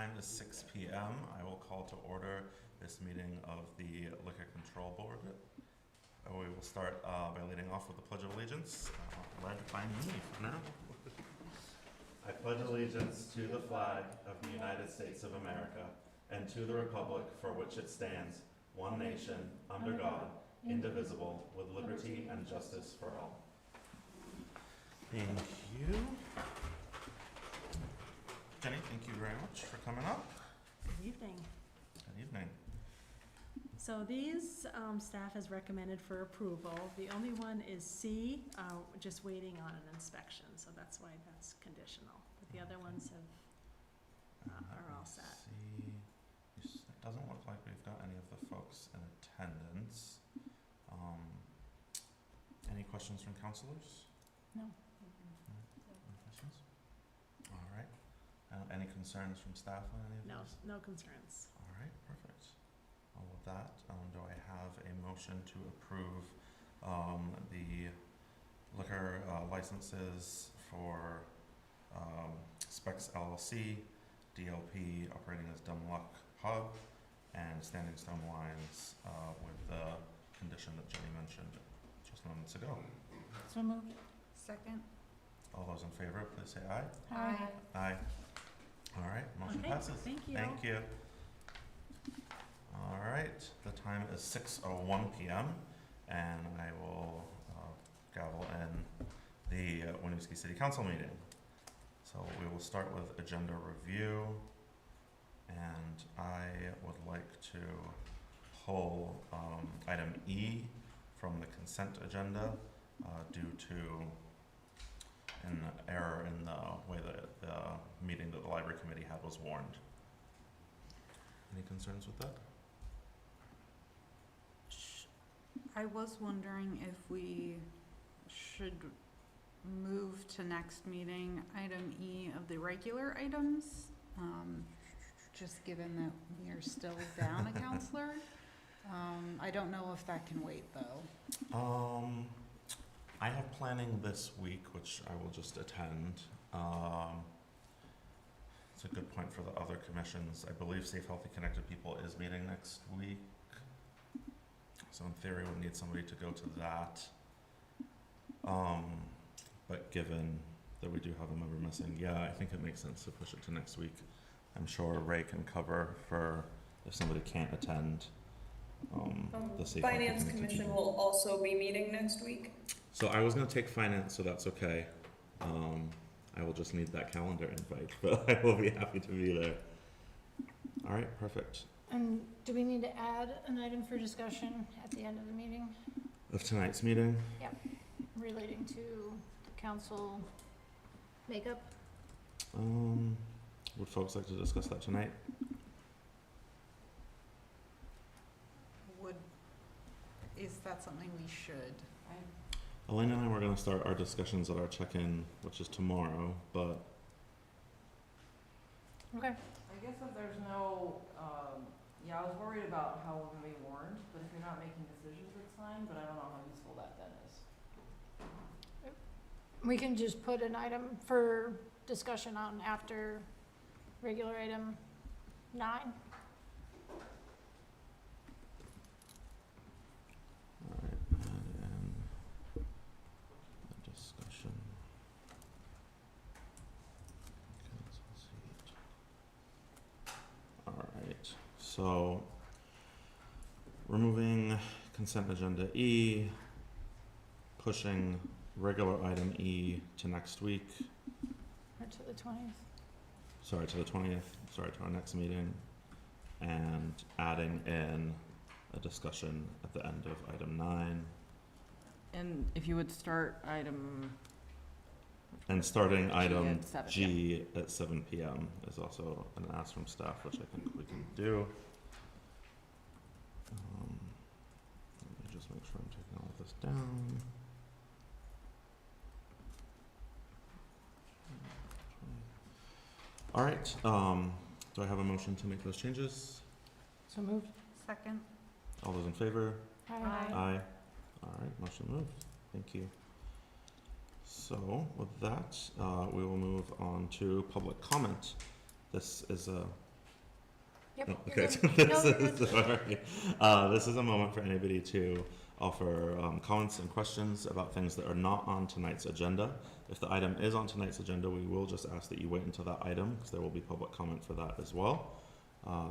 time is 6 p.m. I will call to order this meeting of the Liquor Control Board. We will start by leading off with the Pledge of Allegiance, led by me for now. I pledge allegiance to the flag of the United States of America and to the republic for which it stands, one nation, under God, indivisible, with liberty and justice for all. Thank you. Jenny, thank you very much for coming up. Good evening. Good evening. So these staff has recommended for approval. The only one is C, just waiting on an inspection, so that's why that's conditional. But the other ones are all set. See, it doesn't look like we've got any of the folks in attendance. Any questions from councilors? No. No questions? All right. Any concerns from staff on any of these? No concerns. All right, perfect. All of that, do I have a motion to approve the liquor licenses for Specs LLC, DLP operating as Dumb Luck Pub, and Standing Stone Wines with the condition that Jenny mentioned just moments ago? So moved. Second. All those in favor, please say aye. Aye. Aye. All right, motion Okay, passes. thank you. Thank you. All right, the time is 6:01 p.m. and I will gavel in the Winooski City Council meeting. So we will start with agenda review, and I would like to pull item E from the consent agenda due to an error in the way that the meeting that the library committee had was warned. Any concerns with that? I was wondering if we should move to next meeting item E of the regular items, just given that we are still down a counselor. I don't know if that can wait though. I have planning this week, which I will just attend. It's a good point for the other commissions. I believe Safe, Healthy, Connected People is meeting next week. So in theory, we need somebody to go to that. But given that we do have a member missing, yeah, I think it makes sense to push it to next week. I'm sure Ray can cover for if somebody can't attend. The Safe, Finance Healthy, Connected Commission People. will also be meeting next week. So I was going to take finance, so that's okay. I will just need that calendar invite, but I will be happy to be there. All right, perfect. And do we need to add an item for discussion at the end of the meeting? Of tonight's meeting? Yep. Relating to the council makeup? Would folks like to discuss that tonight? Is that something we should? Elena and I were going to start our discussions at our check-in, which is tomorrow, but Okay. I guess if there's no, yeah, I was worried about how we're gonna be warned, but if you're not making decisions, it's fine, but I don't know how useful that then is. We can just put an item for discussion on after regular item 9. all right, add in the discussion. Council seat. All right, so removing consent agenda E, pushing regular item E to next week, Or to the 20th. sorry, to the 20th, sorry, to our next meeting, and adding in a discussion at the end of item 9. And if you would start item. And starting item at 7, G at 7 p.m. is also an ask from staff, which I think we can do. Let me just make sure I'm taking all of this down. All right, do I have a motion to make those changes? So moved. Second. All those in favor? Aye. Aye. All right, motion moved. Thank you. So with that, we will move on to public comment. This is a Yep. No, you're okay. good. No, This you're is, good. this is a moment for anybody to offer comments and questions about things that are not on tonight's agenda. If the item is on tonight's agenda, we will just ask that you wait until that item, because there will be public comment for that as well.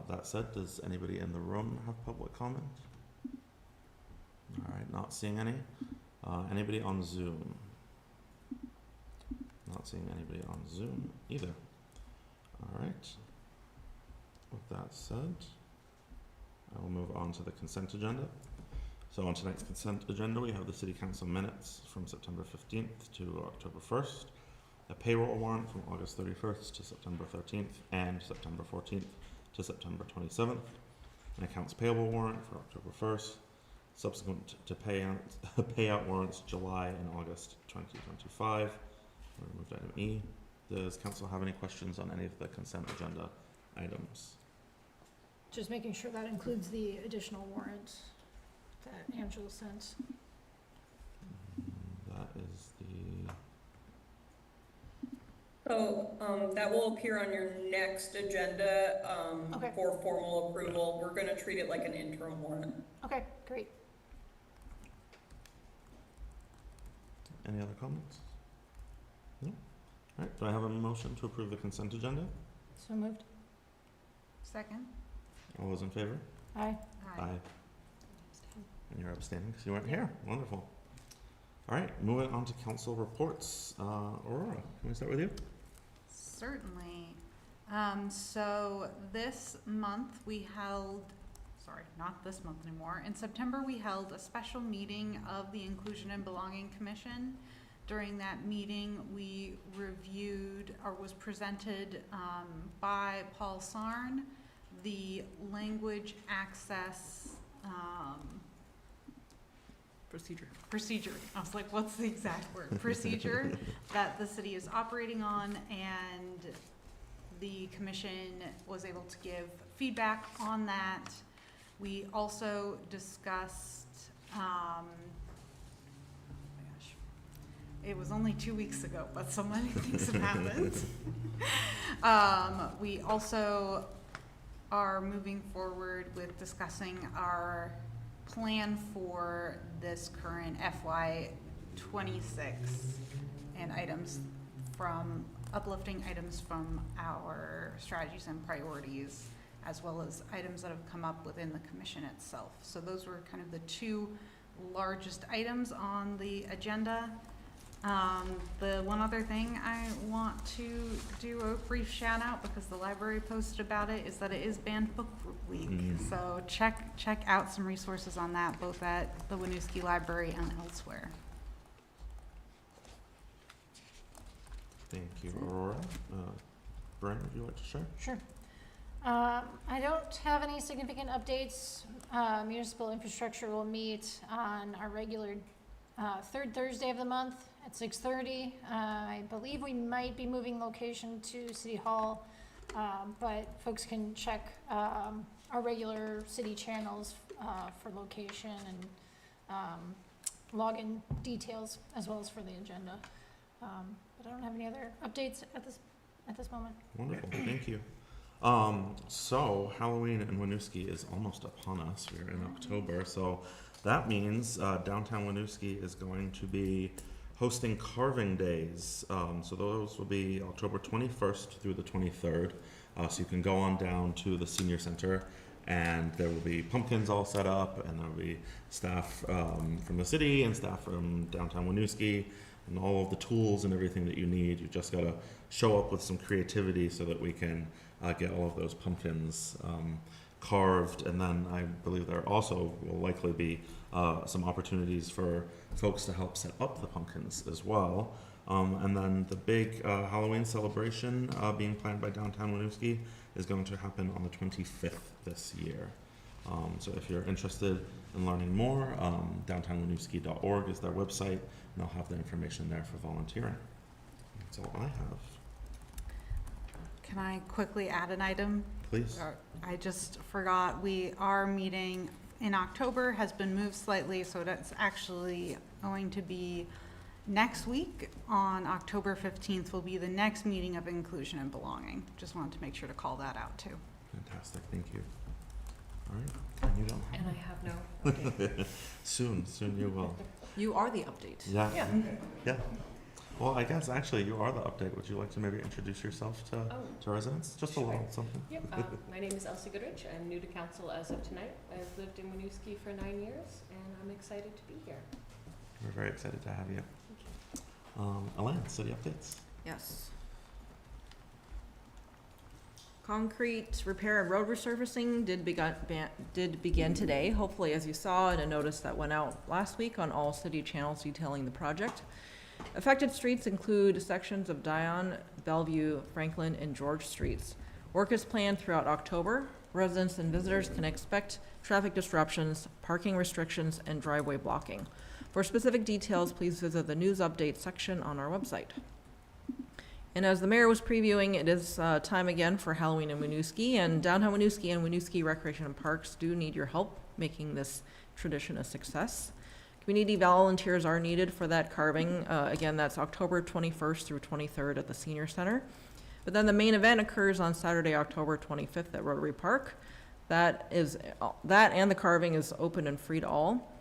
That said, does anybody in the room have public comment? All right, not seeing any. Anybody on Zoom? Not seeing anybody on Zoom either. All right. With that said, I will move on to the consent agenda. So on tonight's consent agenda, we have the City Council minutes from September 15th to October 1st, a payroll warrant from August 31st to September 13th, and September 14th to September 27th, an accounts payable warrant for October 1st, subsequent to payout warrants July and August 2025. We removed item E. Does council have any questions on any of the consent agenda items? Just making sure that includes the additional warrants that Angela sent. That is the, So, that will appear on your next agenda, Okay. for formal approval. We're gonna treat it like an interim warrant. Okay, great. any other comments? No? All right, do I have a motion to approve the consent agenda? So moved. Second? All those in favor? Aye. And you're abstaining because you weren't here. Wonderful. All right, moving on to council reports. Aurora, can we start with you? Certainly. So this month we held, sorry, not this month anymore. In September, we held a special meeting of the Inclusion and Belonging Commission. During that meeting, we reviewed, or was presented by Paul Sarn, the language access procedure. I was like, what's the exact word? Procedure that the city is operating on, and the commission was able to give feedback on that. We also discussed, oh my gosh, it was only 2 weeks ago, but so many things have happened. We also are moving forward with discussing our plan for this current FY '26 and items from, uplifting items from our strategies and priorities, as well as items that have come up within the commission itself. So those were kind of the two largest items on the agenda. The one other thing I want to do a brief shout out, because the library posted about it, is that it is Banned Book Week. So check out some resources on that, both at the Winooski Library and elsewhere. Thank you, Aurora. Brian, would you like to share? Sure. I don't have any significant updates. Municipal infrastructure will meet on our regular third Thursday of the month at 6:30. I believe we might be moving location to City Hall, but folks can check our regular city channels for location and login details, as well as for the agenda. But I don't have any other updates at this moment. Wonderful, thank you. So Halloween in Winooski is almost upon us. We're in October, so that means downtown Winooski is going to be hosting carving days. So those will be October 21st through the 23rd. So you can go on down to the senior center, and there will be pumpkins all set up, and there will be staff from the city and staff from downtown Winooski, and all of the tools and everything that you need. You just gotta show up with some creativity so that we can get all of those pumpkins carved. And then I believe there also will likely be some opportunities for folks to help set up the pumpkins as well. And then the big Halloween celebration being planned by downtown Winooski is going to happen on the 25th this year. So if you're interested in learning more, downtownwinooski.org is their website, and they'll have the information there for volunteering. That's all I have. Can I quickly add an item? Please. I just forgot, we are meeting in October, has been moved slightly, so that's actually going to be next week. On October 15th will be the next meeting of Inclusion and Belonging. Just wanted to make sure to call that out too. Fantastic, thank you. All right, and you don't have. And I have no update. Soon you will. You are the update. Yeah. Yeah. Well, I guess actually you are the update. Would you like to maybe introduce yourself to residents? Just a sure. little something. Yep, my name is Elsie Goodrich. I'm new to council as of tonight. I've lived in Winooski for 9 years, and I'm excited to be here. We're very excited to have you. Thank you. Elaine, city updates. Yes. Concrete repair and road resurfacing did begin today, hopefully, as you saw in a notice that went out last week on all city channels detailing the project. Affected streets include sections of Dion, Bellevue, Franklin, and George streets. Work is planned throughout October. Residents and visitors can expect traffic disruptions, parking restrictions, and driveway blocking. For specific details, please visit the news update section on our website. And as the mayor was previewing, it is time again for Halloween in Winooski, and downtown Winooski and Winooski Recreation and Parks do need your help making this tradition a success. Community volunteers are needed for that carving. Again, that's October 21st through 23rd at the Senior Center. But then the main event occurs on Saturday, October 25th at Rotary Park. That and the carving is open and free to all.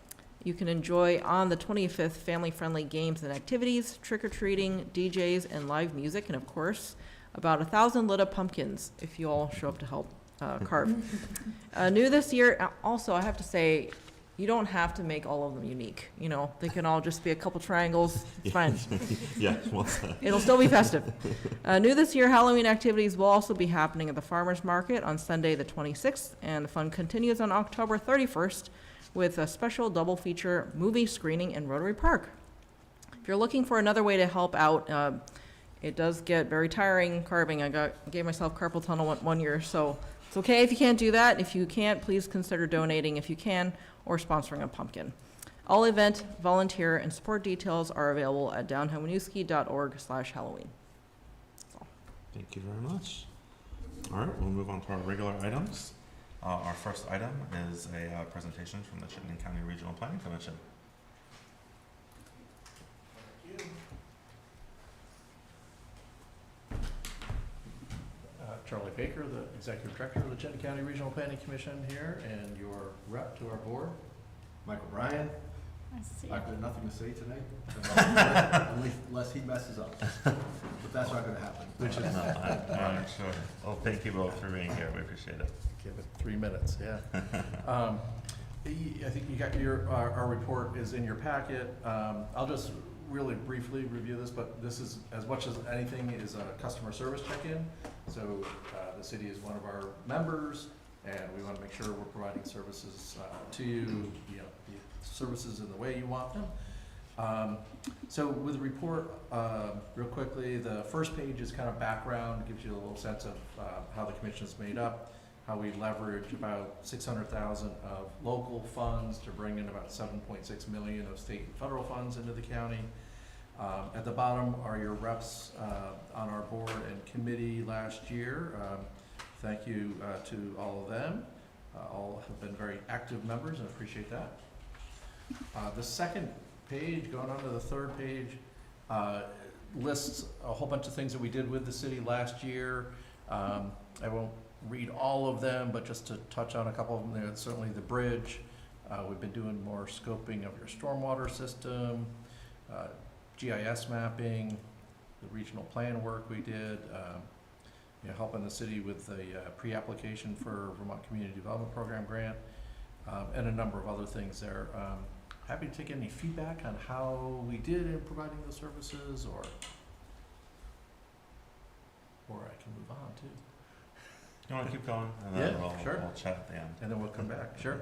You can enjoy on the 25th family-friendly games and activities, trick-or-treating, DJs, and live music, and of course, about 1,000 lit-up pumpkins if you all show up to help carve. New this year, also, I have to say, you don't have to make all of them unique. You know, they can all just be a couple triangles. It's fine. Yeah, well said. It'll still be festive. New this year, Halloween activities will also be happening at the Farmers Market on Sunday, the 26th, and the fun continues on October 31st with a special double feature movie screening in Rotary Park. If you're looking for another way to help out, it does get very tiring carving. I gave myself carpal tunnel one year, so it's okay if you can't do that. If you can't, please consider donating if you can, or sponsoring a pumpkin. All event, volunteer, and support details are available at downtownwinooski.org/Halloween. That's all. Thank you very much. All right, we'll move on to our regular items. Our first item is a presentation from the Chittenden County Regional Planning Commission. Charlie Baker, the Executive Director of the Chittenden County Regional Planning Commission here, and your rep to our board, Michael Bryan. I see. I've got nothing to say tonight, unless he messes up. But that's not gonna happen. Which is not, I'm sure. Well, thank you both for being here. We appreciate it. Give it 3 minutes, yeah. I think you got our report is in your packet. I'll just really briefly review this, but this is, as much as anything, is a customer service check-in. So the city is one of our members, and we want to make sure we're providing services to you, the services in the way you want them. So with the report, real quickly, the first page is kind of background, gives you a little sense of how the commission is made up, how we leverage about $600,000 of local funds to bring in about $7.6 million of state and federal funds into the county. At the bottom are your reps on our board and committee last year. Thank you to all of them. All have been very active members and appreciate that. The second page, going on to the third page, lists a whole bunch of things that we did with the city last year. I won't read all of them, but just to touch on a couple of them there, certainly the bridge. We've been doing more scoping of your stormwater system, GIS mapping, the regional plan work we did, helping the city with the pre-application for Vermont Community Development Program grant, and a number of other things there. Happy to take any feedback on how we did in providing those services, or I can move on too. You want to keep going? And then Yeah, sure. We'll chat at the end. And then we'll come back, sure.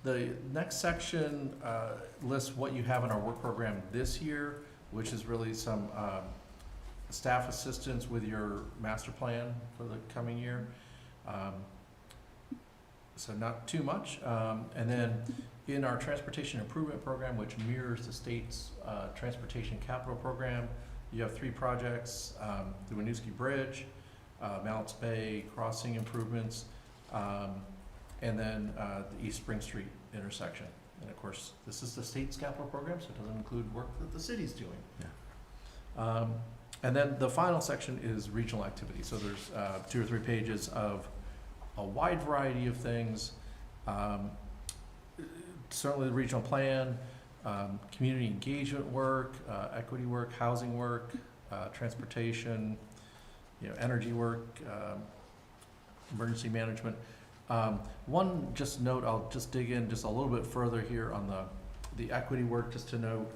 The next section lists what you have in our work program this year, which is really some staff assistance with your master plan for the coming year. So not too much. And then in our transportation improvement program, which mirrors the state's transportation capital program, you have 3 projects, the Winooski Bridge, Mallets Bay crossing improvements, and then the East Spring Street intersection. And of course, this is the state's capital program, so it doesn't include work that the city's doing. Yeah. And then the final section is regional activity. So there's 2 or 3 pages of a wide variety of things. Certainly the regional plan, community engagement work, equity work, housing work, transportation, energy work, emergency management. One just note, I'll just dig in just a little bit further here on the equity work, just to note,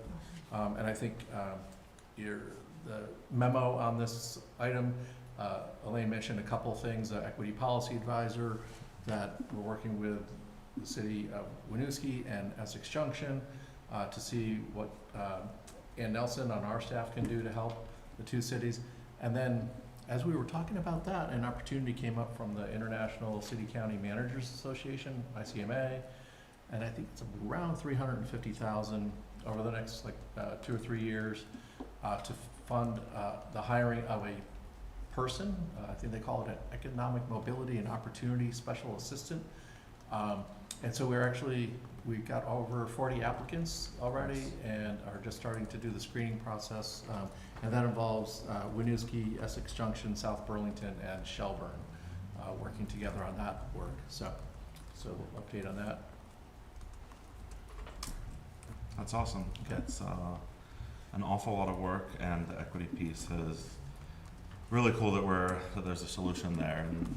and I think the memo on this item, Elaine mentioned a couple things, equity policy advisor, that we're working with the city of Winooski and Essex Junction to see what Ann Nelson on our staff can do to help the 2 cities. And then, as we were talking about that, an opportunity came up from the International City County Managers Association, ICMA, and I think it's around $350,000 over the next 2 or 3 years to fund the hiring of a person. I think they call it an economic mobility and opportunity special assistant. And so we got over 40 applicants already and are just starting to do the screening process. And that involves Winooski, Essex Junction, South Burlington, and Shelburne working together on that work. So update on that. That's awesome. Okay. It's an awful lot of work, and the equity piece is really cool that there's a solution there, and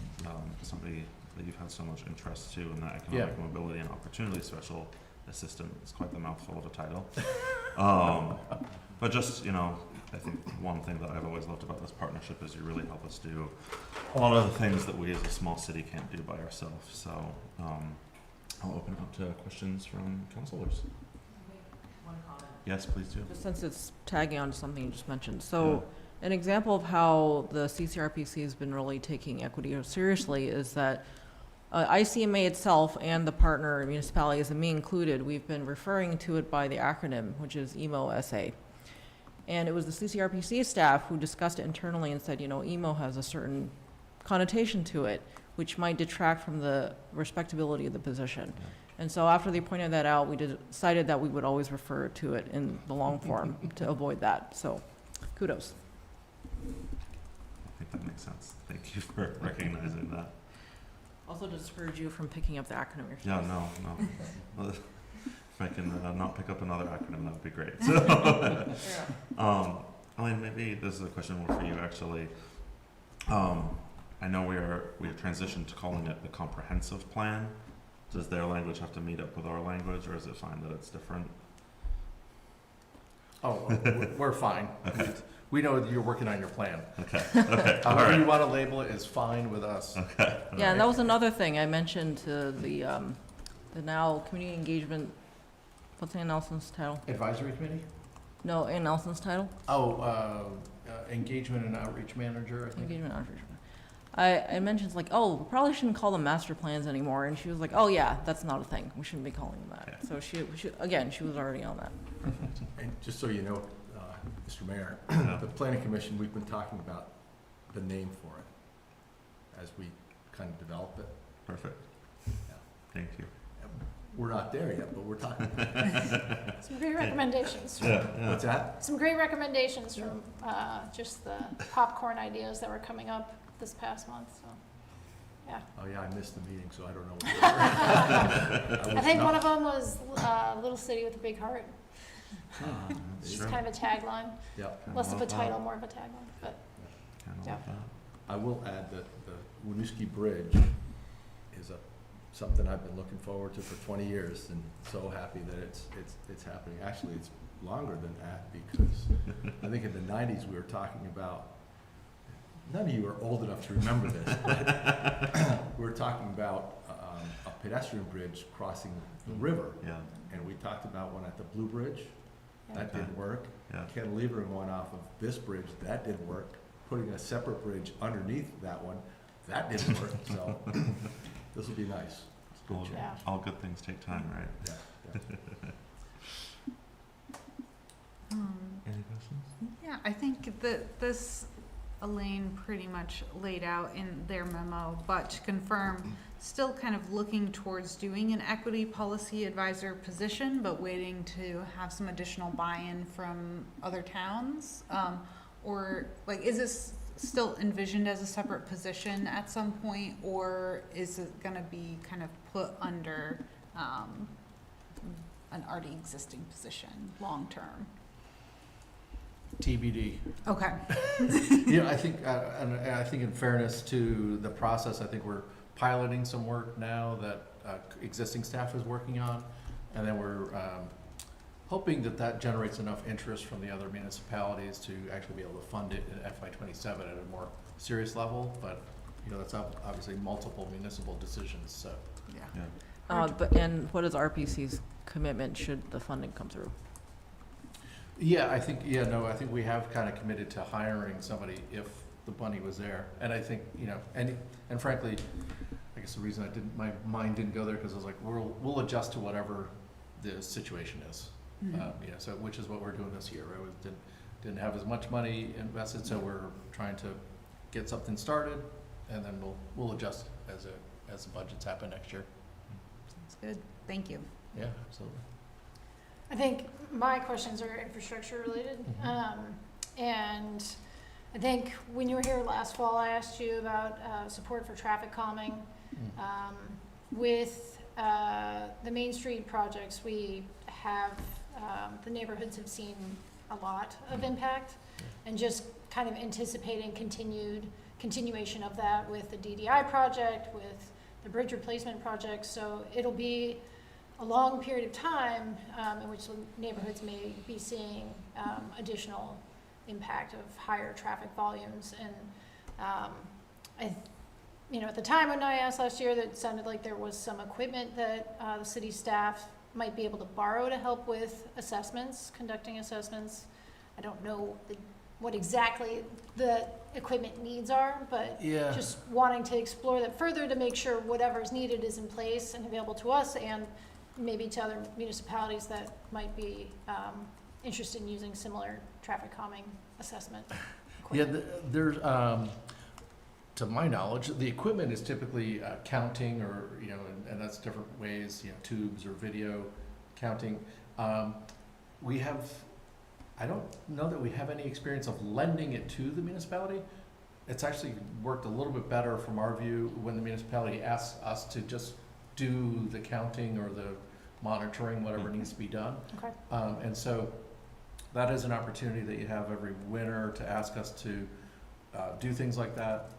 somebody that you've had so much interest to in that economic mobility and opportunity special assistant. It's quite the mouthful of a title. But just, I think one thing that I've always loved about this partnership is you really help us do a lot of the things that we as a small city can't do by ourselves. So I'll open it up to questions from councilors. One comment. Yes, please do. Just since it's tagging on to something you just mentioned. So an example of how the CCRPC has been really taking equity seriously is that ICMA itself and the partner municipalities, and me included, we've been referring to it by the acronym, which is EMO-SA. And it was the CCRPC staff who discussed it internally and said, EMO has a certain connotation to it, which might detract from the respectability of the position. Yeah. And so after they pointed that out, we decided that we would always refer to it in the long form to avoid that. So kudos. I think that makes sense. Thank you for recognizing that. Also discourage you from picking up the acronym yourself. Yeah, no. If I can not pick up another acronym, that would be great. So, Elaine, maybe this is a question more for you, actually. I know we have transitioned to calling it the comprehensive plan. Does their language have to meet up with our language, or is it fine that it's different? Oh, we're fine. Okay. We know that you're working on your plan. Okay. All However right. you want to label it is fine with us. Okay. Yeah, and that was another thing I mentioned to the now community engagement, what's Ann Nelson's title? Advisory committee? No, Ann Nelson's title? Engagement and outreach manager, I think. Engagement outreach. I mentioned, we probably shouldn't call them master plans anymore, and she was like, oh yeah, that's not a thing, we shouldn't be calling them that. Okay. So she was already on that. And just so you know, Mr. Mayor, Yeah. the planning commission, we've been talking about the name for it as we kind of develop it. Perfect. Yeah. Thank you. We're not there yet, but we're talking about it. Some great recommendations. What's that? Some great recommendations from just the popcorn ideas that were coming up this past month, so, yeah. Oh, yeah, I missed the meeting, so I don't know what I think one of them was Little City with a Big Heart. That's It's true. kind of a tagline, Yep. Kinda less of a love that. title, more of a tagline, but Kinda Yeah. love that. I will add that the Winooski Bridge is something I've been looking forward to for 20 years, and so happy that it's happening. Actually, it's longer than that, because I think in the 90s we were talking about, none of you are old enough to remember this, but we were talking about a pedestrian bridge crossing the river, Yeah. and we talked about one at the Blue Bridge. That Okay. didn't work. Yeah. Ken Lever one off of this bridge, that didn't work. Putting a separate bridge underneath that one, that didn't work, so this will be nice. It's a All, good change. Yeah. all good things take time, right? Yeah, yeah. Any questions? Yeah, I think that this Elaine pretty much laid out in their memo, but to confirm, still kind of looking towards doing an equity policy advisor position, but waiting to have some additional buy-in from other towns. or like, is this still envisioned as a separate position at some point, or is it gonna be kind of put under, an already existing position, long-term? TBD. Okay. Yeah, I think, and I think in fairness to the process, I think we're piloting some work now that existing staff is working on, and then we're hoping that that generates enough interest from the other municipalities to actually be able to fund it in FY '27 at a more serious level. But that's obviously multiple municipal decisions. So Yeah. And what is RPC's commitment should the funding come through? yeah, I think I think we have kind of committed to hiring somebody if the money was there, and I think and frankly, I guess the reason my mind didn't go there because I was like, we'll adjust to whatever the situation is. So which is what we're doing this year, right? We didn't have as much money invested, so we're trying to get something started, and then we'll adjust as the budgets happen next year. Sounds good. Thank you. Yeah, absolutely. I think my questions are infrastructure related. And I think when you were here last fall, I asked you about support for traffic calming. With the Main Street projects, we have, the neighborhoods have seen a lot of impact, and just kind of anticipating continuation of that with the DDI project, with the bridge replacement project. So it'll be a long period of time in which the neighborhoods may be seeing additional impact of higher traffic volumes. And at the time when I asked last year, that sounded like there was some equipment that the city staff might be able to borrow to help with conducting assessments. I don't know what exactly the equipment needs are, but just wanting to explore that further to make sure whatever is needed is in place and available to us, and maybe to other municipalities that might be interested in using similar traffic calming assessment equipment. Yeah, there's, to my knowledge, the equipment is typically counting, or and that's different ways, tubes or video counting. I don't know that we have any experience of lending it to the municipality. It's actually worked a little bit better from our view when the municipality asks us to just do the counting or the monitoring, whatever needs to be done. Okay. And so that is an opportunity that you have every winter to ask us to do things like that.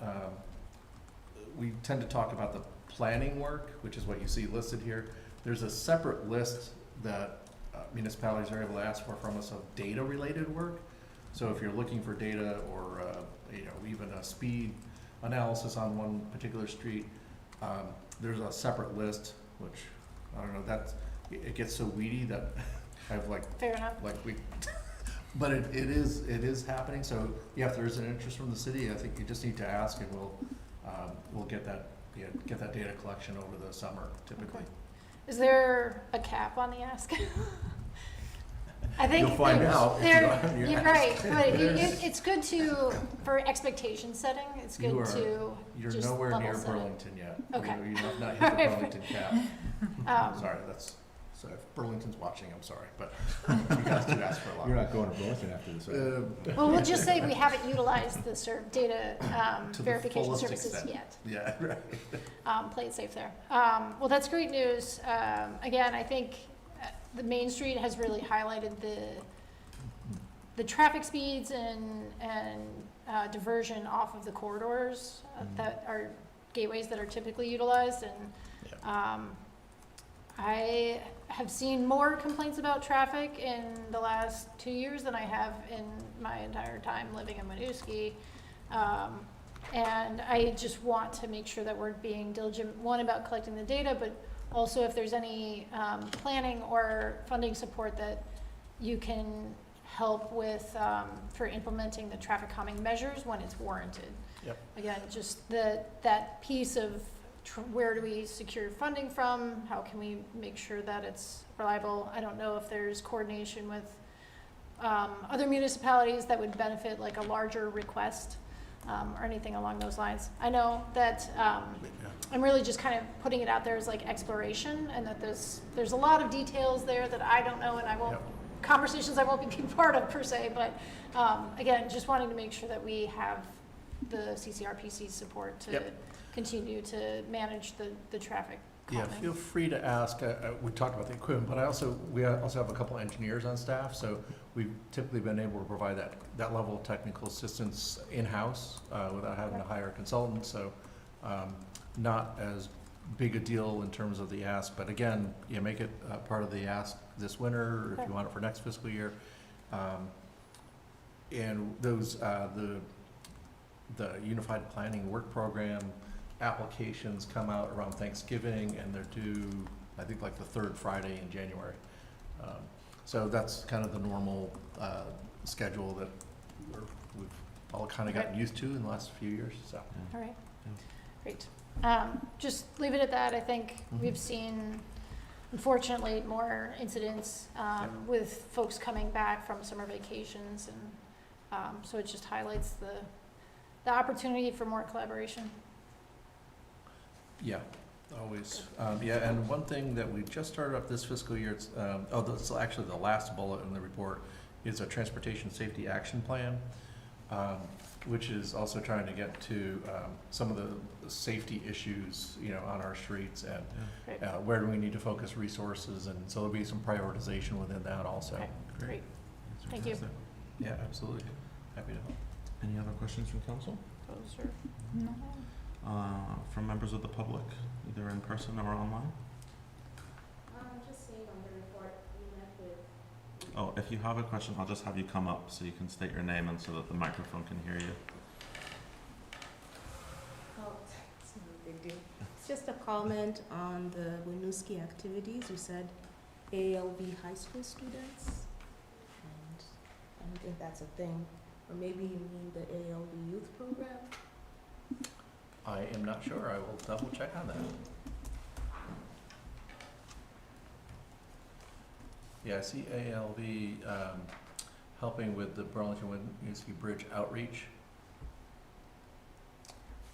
We tend to talk about the planning work, which is what you see listed here. There's a separate list that municipalities are able to ask for from us of data-related work. So if you're looking for data, or even a speed analysis on one particular street, there's a separate list, which I don't know. It gets so weedy that I've fair enough. But it is happening. So if there's an interest from the city, I think you just need to ask, and we'll get that data collection over the summer typically. Okay. Is there a cap on the ask? I think You'll find out if you don't have your you're ask. right, but it's good for expectation setting. It's good You're just nowhere level near set it. Burlington yet. Okay. You have not hit the Burlington cap. Sorry, so if Burlington's watching, I'm sorry, but you guys did ask for a lot. You're not going to Burlington after this, right? Well, we'll just say we haven't utilized the data To the verification fullest services extent. yet. Yeah, right. Play it safe there. Well, that's great news. Again, I think the Main Street has really highlighted the traffic speeds and diversion off of the corridors that are gateways that are typically utilized. And I have seen more complaints about traffic in the last 2 years than I have in my entire time living in Winooski. And I just want to make sure that we're being diligent, one, about collecting the data, but also if there's any planning or funding support that you can help with for implementing the traffic calming measures when it's warranted. Yep. Again, just that piece of where do we secure funding from? How can we make sure that it's reliable? I don't know if there's coordination with other municipalities that would benefit, like a larger request or anything along those lines. I know that I'm really just kind of putting it out there as like exploration, and that there's a lot of details there that I don't know, and I won't conversations I won't be being part of per se, but, again, just wanting to make sure that we have the CCRPC's support to Yep. continue to manage the traffic Yeah, calming. feel free to ask, we talked about the equipment, but we also have a couple engineers on staff, so we've typically been able to provide that level of technical assistance in-house, without having to hire a consultant, so, not as big a deal in terms of the ask, but again, make it part of the ask this winter, or if Okay. you want it for next fiscal year. And those, the Unified Planning Work Program applications come out around Thanksgiving, and they're due, I think, like the third Friday in January. So that's kind of the normal schedule that we've all kind of gotten used to in the last few years, so. All right, Yeah. great. Just leave it at that. I think we've seen, unfortunately, more incidents with folks coming back from summer vacations, and so it just highlights the opportunity for more collaboration. Yeah, always. Yeah, and one thing that we just started up this fiscal year, it's, this is actually the last bullet in the report, is a transportation safety action plan, which is also trying to get to some of the safety issues, on our streets, and Right. where do we need to focus resources, and so there'll be some prioritization within that also. Okay, great. That's Thank you. fantastic. Yeah, absolutely. Happy to help. Any other questions from council? Those are No. From members of the public, either in person or online? Just seeing on the report, we met with. Oh, if you have a question, I'll just have you come up so you can state your name and so that the microphone can hear you. Oh, it's no big deal. It's just a comment on the Winooski activities. You said ALV high school students, and I don't think that's a thing. Or maybe you mean the ALV youth program? I am not sure. I will double check on that. Yeah, I see ALV helping with the Burlington Winooski Bridge outreach.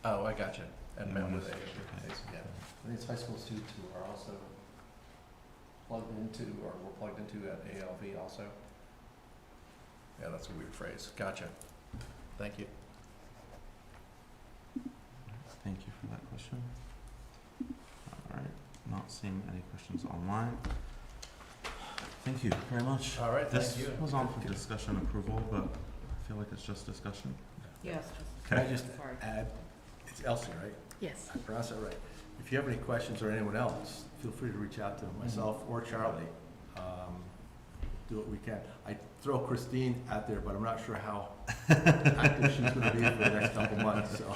Oh, I gotcha. And met with ALV. Yeah. I think it's high school students who are also plugged into, or were plugged into at ALV also. Yeah, that's a weird phrase. Gotcha. Thank you. Thank you for that question. All right, not seeing any questions online. Thank you very much. All right, This thank you. was on for discussion approval, but I feel like it's just discussion. Yes. Can I just Sorry. add, it's Elsie, right? Yes. I pronounced that right. If you have any questions or anyone else, feel free to reach out to myself or Charlie. Do what we can. I throw Christine out there, but I'm not sure how active she's gonna be for the next couple months, so.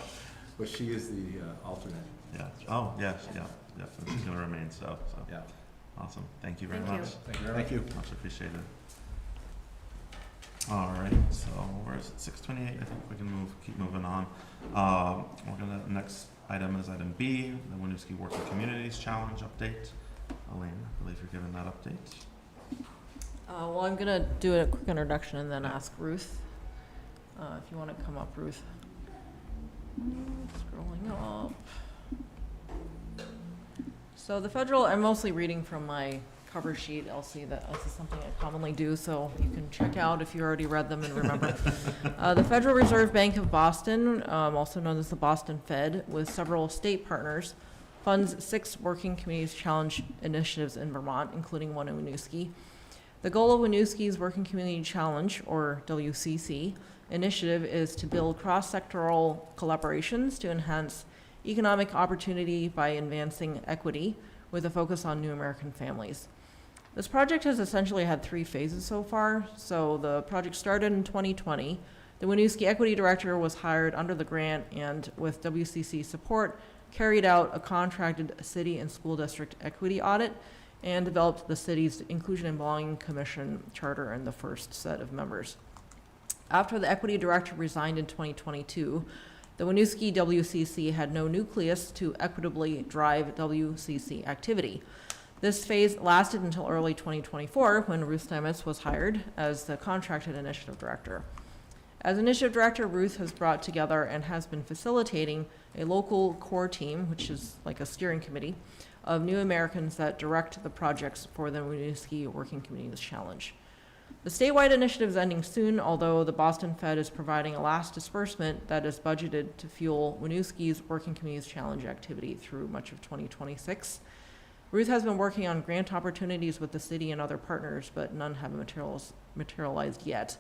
But she is the alternate. Yeah, oh, yes, yeah, and it's gonna remain so. Yeah. Awesome, thank you very Thank you. much. Thank you very much. Thank you. Much appreciated. All right, so where is it, 6:28, I think we can keep moving on. Next item is item B, the Winooski Working Communities Challenge update. Elaine, I believe you're giving that update. Well, I'm gonna do a quick introduction and then ask Ruth, if you wanna come up, Ruth. Scrolling up. So the federal, I'm mostly reading from my cover sheet, Elsie, that this is something I commonly do, so you can check out if you already read them and remember. The Federal Reserve Bank of Boston, also known as the Boston Fed, with several state partners, funds 6 Working Communities Challenge initiatives in Vermont, including one in Winooski. The goal of Winooski's Working Community Challenge, or WCC, initiative is to build cross-sectoral collaborations to enhance economic opportunity by advancing equity with a focus on new American families. This project has essentially had 3 phases so far. So the project started in 2020. The Winooski Equity Director was hired under the grant and with WCC support carried out a contracted city and school district equity audit and developed the city's Inclusion and Belonging Commission charter and the first set of members. After the equity director resigned in 2022, the Winooski WCC had no nucleus to equitably drive WCC activity. This phase lasted until early 2024 when Ruth Stamets was hired as the contracted initiative director. As initiative director, Ruth has brought together and has been facilitating a local core team, which is like a steering committee, of new Americans that direct the projects for the Winooski Working Communities Challenge. The statewide initiative is ending soon, although the Boston Fed is providing a last disbursement that is budgeted to fuel Winooski's Working Communities Challenge activity through much of 2026. Ruth has been working on grant opportunities with the city and other partners, but none have materialized yet.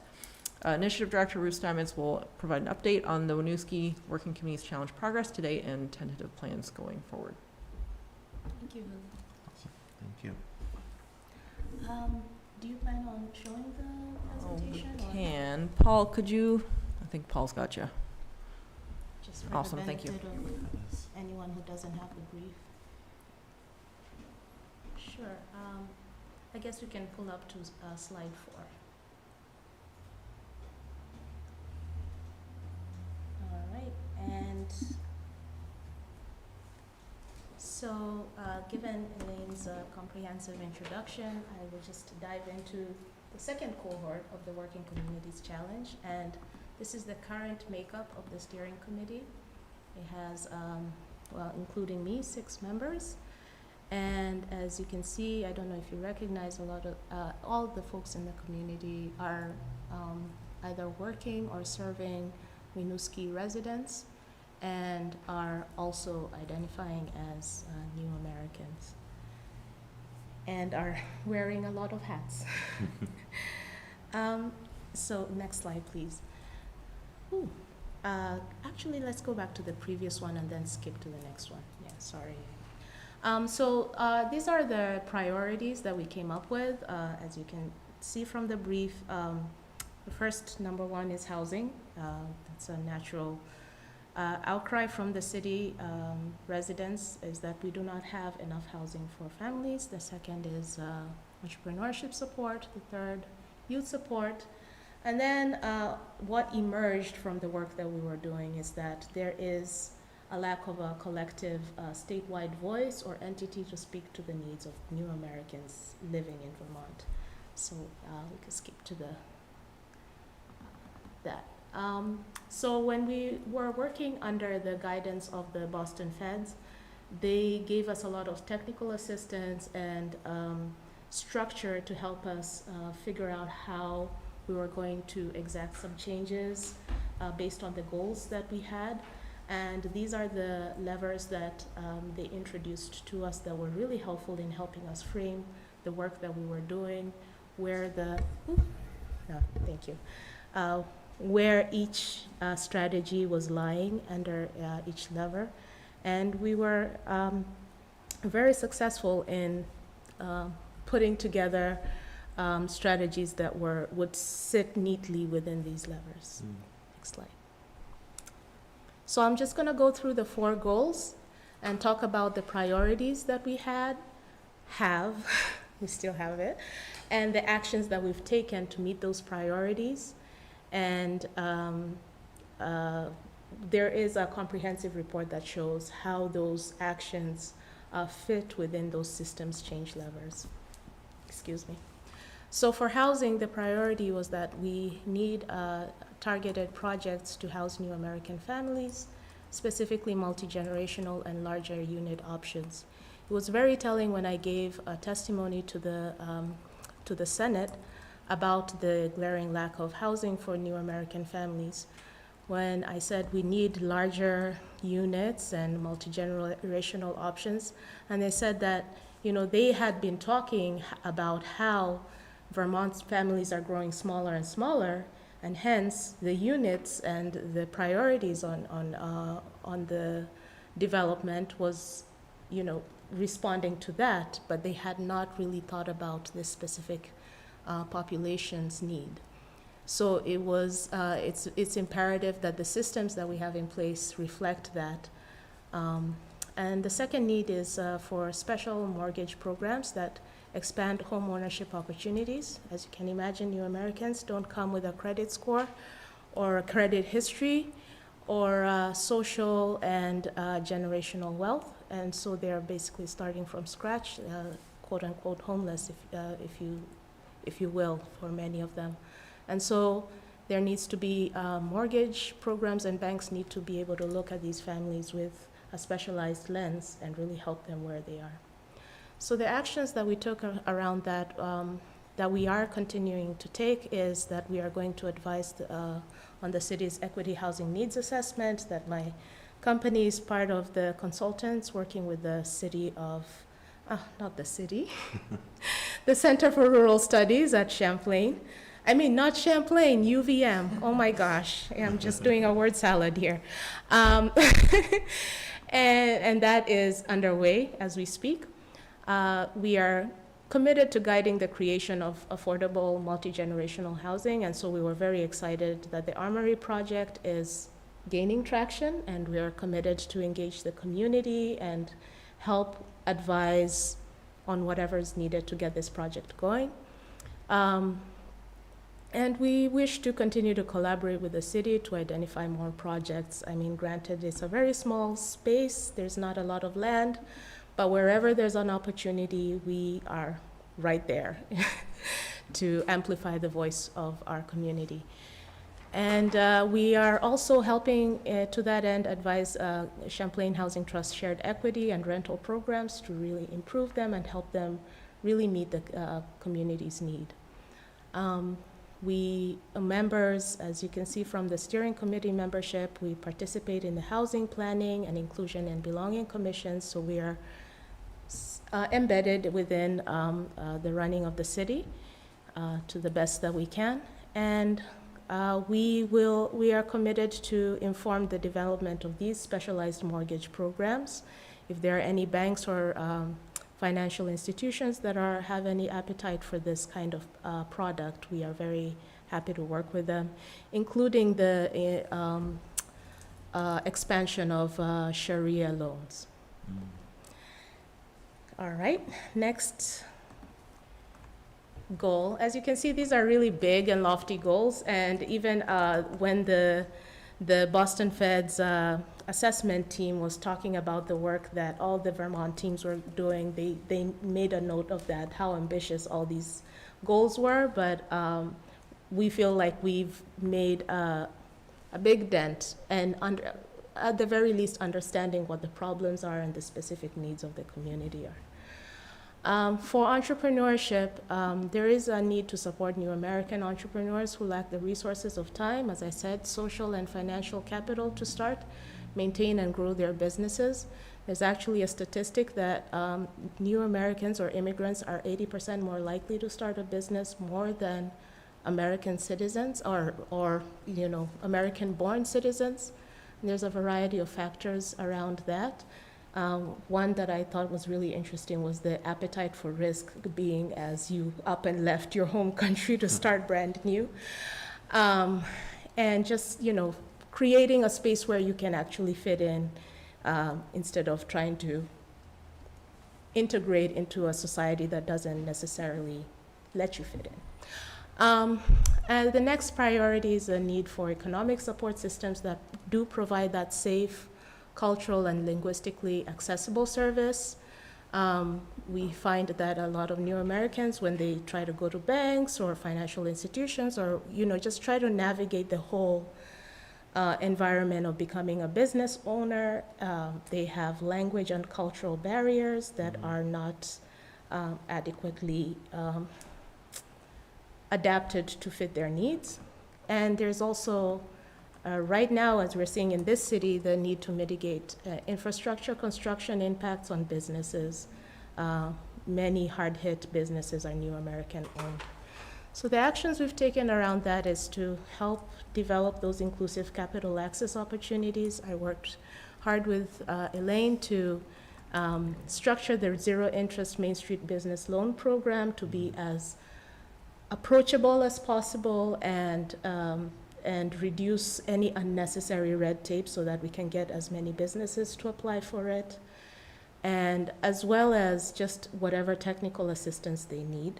Initiative Director Ruth Steinmetz will provide an update on the Winooski Working Communities Challenge progress today and tentative plans going forward. Thank you. Thank you. Do you plan on showing the presentation? We or can. Paul, could you, I think Paul's got you. just for Awesome, the thank you. benefit of anyone who doesn't have the brief? Sure. I guess we can pull up to slide 4. All right, and so given Elaine's comprehensive introduction, I will just dive into the second cohort of the Working Communities Challenge, and this is the current makeup of the steering committee. It has, well, including me, 6 members. And as you can see, I don't know if you recognize a lot of, all the folks in the community are either working or serving Winooski residents and are also identifying as new Americans and are wearing a lot of hats. So next slide, please. Ooh. Actually, let's go back to the previous one and then skip to the next one. Yeah, sorry. These are the priorities that we came up with. As you can see from the brief, the first number 1 is housing. That's a natural outcry from the city residents is that we do not have enough housing for families. The second is entrepreneurship support. The third, youth support. And then what emerged from the work that we were doing is that there is a lack of a collective statewide voice or entity to speak to the needs of new Americans living in Vermont. So we could skip to that. So when we were working under the guidance of the Boston Feds, they gave us a lot of technical assistance and structure to help us figure out how we were going to exact some changes based on the goals that we had. And these are the levers that they introduced to us that were really helpful in helping us frame the work that we were doing, where the, thank you, where each strategy was lying under each lever. And we were very successful in putting together strategies that would sit neatly within these levers. Next slide. So I'm just going to go through the 4 goals and talk about the priorities that we we still have it, and the actions that we've taken to meet those priorities. And there is a comprehensive report that shows how those actions fit within those systems change levers. Excuse me. So for housing, the priority was that we need targeted projects to house new American families, specifically multi-generational and larger unit options. It was very telling when I gave a testimony to the Senate about the glaring lack of housing for new American families. When I said we need larger units and multi-generational options, and they said that, they had been talking about how Vermont's families are growing smaller and smaller, and hence the units and the priorities on the development was, responding to that, but they had not really thought about this specific population's need. So it was, it's imperative that the systems that we have in place reflect that. And the second need is for special mortgage programs that expand home ownership opportunities. As you can imagine, new Americans don't come with a credit score or a credit history or social and generational wealth. And so they're basically starting from scratch, quote unquote homeless, if you will, for many of them. And so there needs to be mortgage programs, and banks need to be able to look at these families with a specialized lens and really help them where they are. So the actions that we took around that that we are continuing to take is that we are going to advise on the city's equity housing needs assessment, that my company is part of the consultants working with the city of, not the city, the Center for Rural Studies at Champlain. I mean, not Champlain, UVM. Oh my gosh, I'm just doing a word salad here. And that is underway as we speak. We are committed to guiding the creation of affordable multi-generational housing, and so we were very excited that the Armory project is gaining traction, and we are committed to engage the community and help advise on whatever is needed to get this project going. And we wish to continue to collaborate with the city to identify more projects. I mean, granted, it's a very small space, there's not a lot of land, but wherever there's an opportunity, we are right there to amplify the voice of our community. And we are also helping, to that end, advise Champlain Housing Trust shared equity and rental programs to really improve them and help them really meet the community's need. We members, as you can see from the steering committee membership, we participate in the housing planning and inclusion and belonging commissions, so we are embedded within the running of the city to the best that we can. And we are committed to inform the development of these specialized mortgage programs. If there are any banks or financial institutions that have any appetite for this kind of product, we are very happy to work with them, including the expansion of Sharia loans. All right, next goal. As you can see, these are really big and lofty goals, and even when the Boston Fed's assessment team was talking about the work that all the Vermont teams were doing, they made a note of that, how ambitious all these goals were, but we feel like we've made a big dent, and at the very least understanding what the problems are and the specific needs of the community are. For entrepreneurship, there is a need to support new American entrepreneurs who lack the resources of time, as I said, social and financial capital to start, maintain, and grow their businesses. There's actually a statistic that new Americans or immigrants are 80% more likely to start a business more than American citizens or American-born citizens. And there's a variety of factors around that. One that I thought was really interesting was the appetite for risk, being as you up and left your home country to start brand new. And just, creating a space where you can actually fit in instead of trying to integrate into a society that doesn't necessarily let you fit in. And the next priority is a need for economic support systems that do provide that safe, cultural, and linguistically accessible service. We find that a lot of new Americans, when they try to go to banks or financial institutions or, just try to navigate the whole environment of becoming a business owner, they have language and cultural barriers that are not adequately adapted to fit their needs. And there's also, right now, as we're seeing in this city, the need to mitigate infrastructure construction impacts on businesses. Many hard-hit businesses are new American-owned. So the actions we've taken around that is to help develop those inclusive capital access opportunities. I worked hard with Elaine to structure the zero-interest Main Street Business Loan Program to be as approachable as possible and reduce any unnecessary red tape so that we can get as many businesses to apply for it, and as well as just whatever technical assistance they need.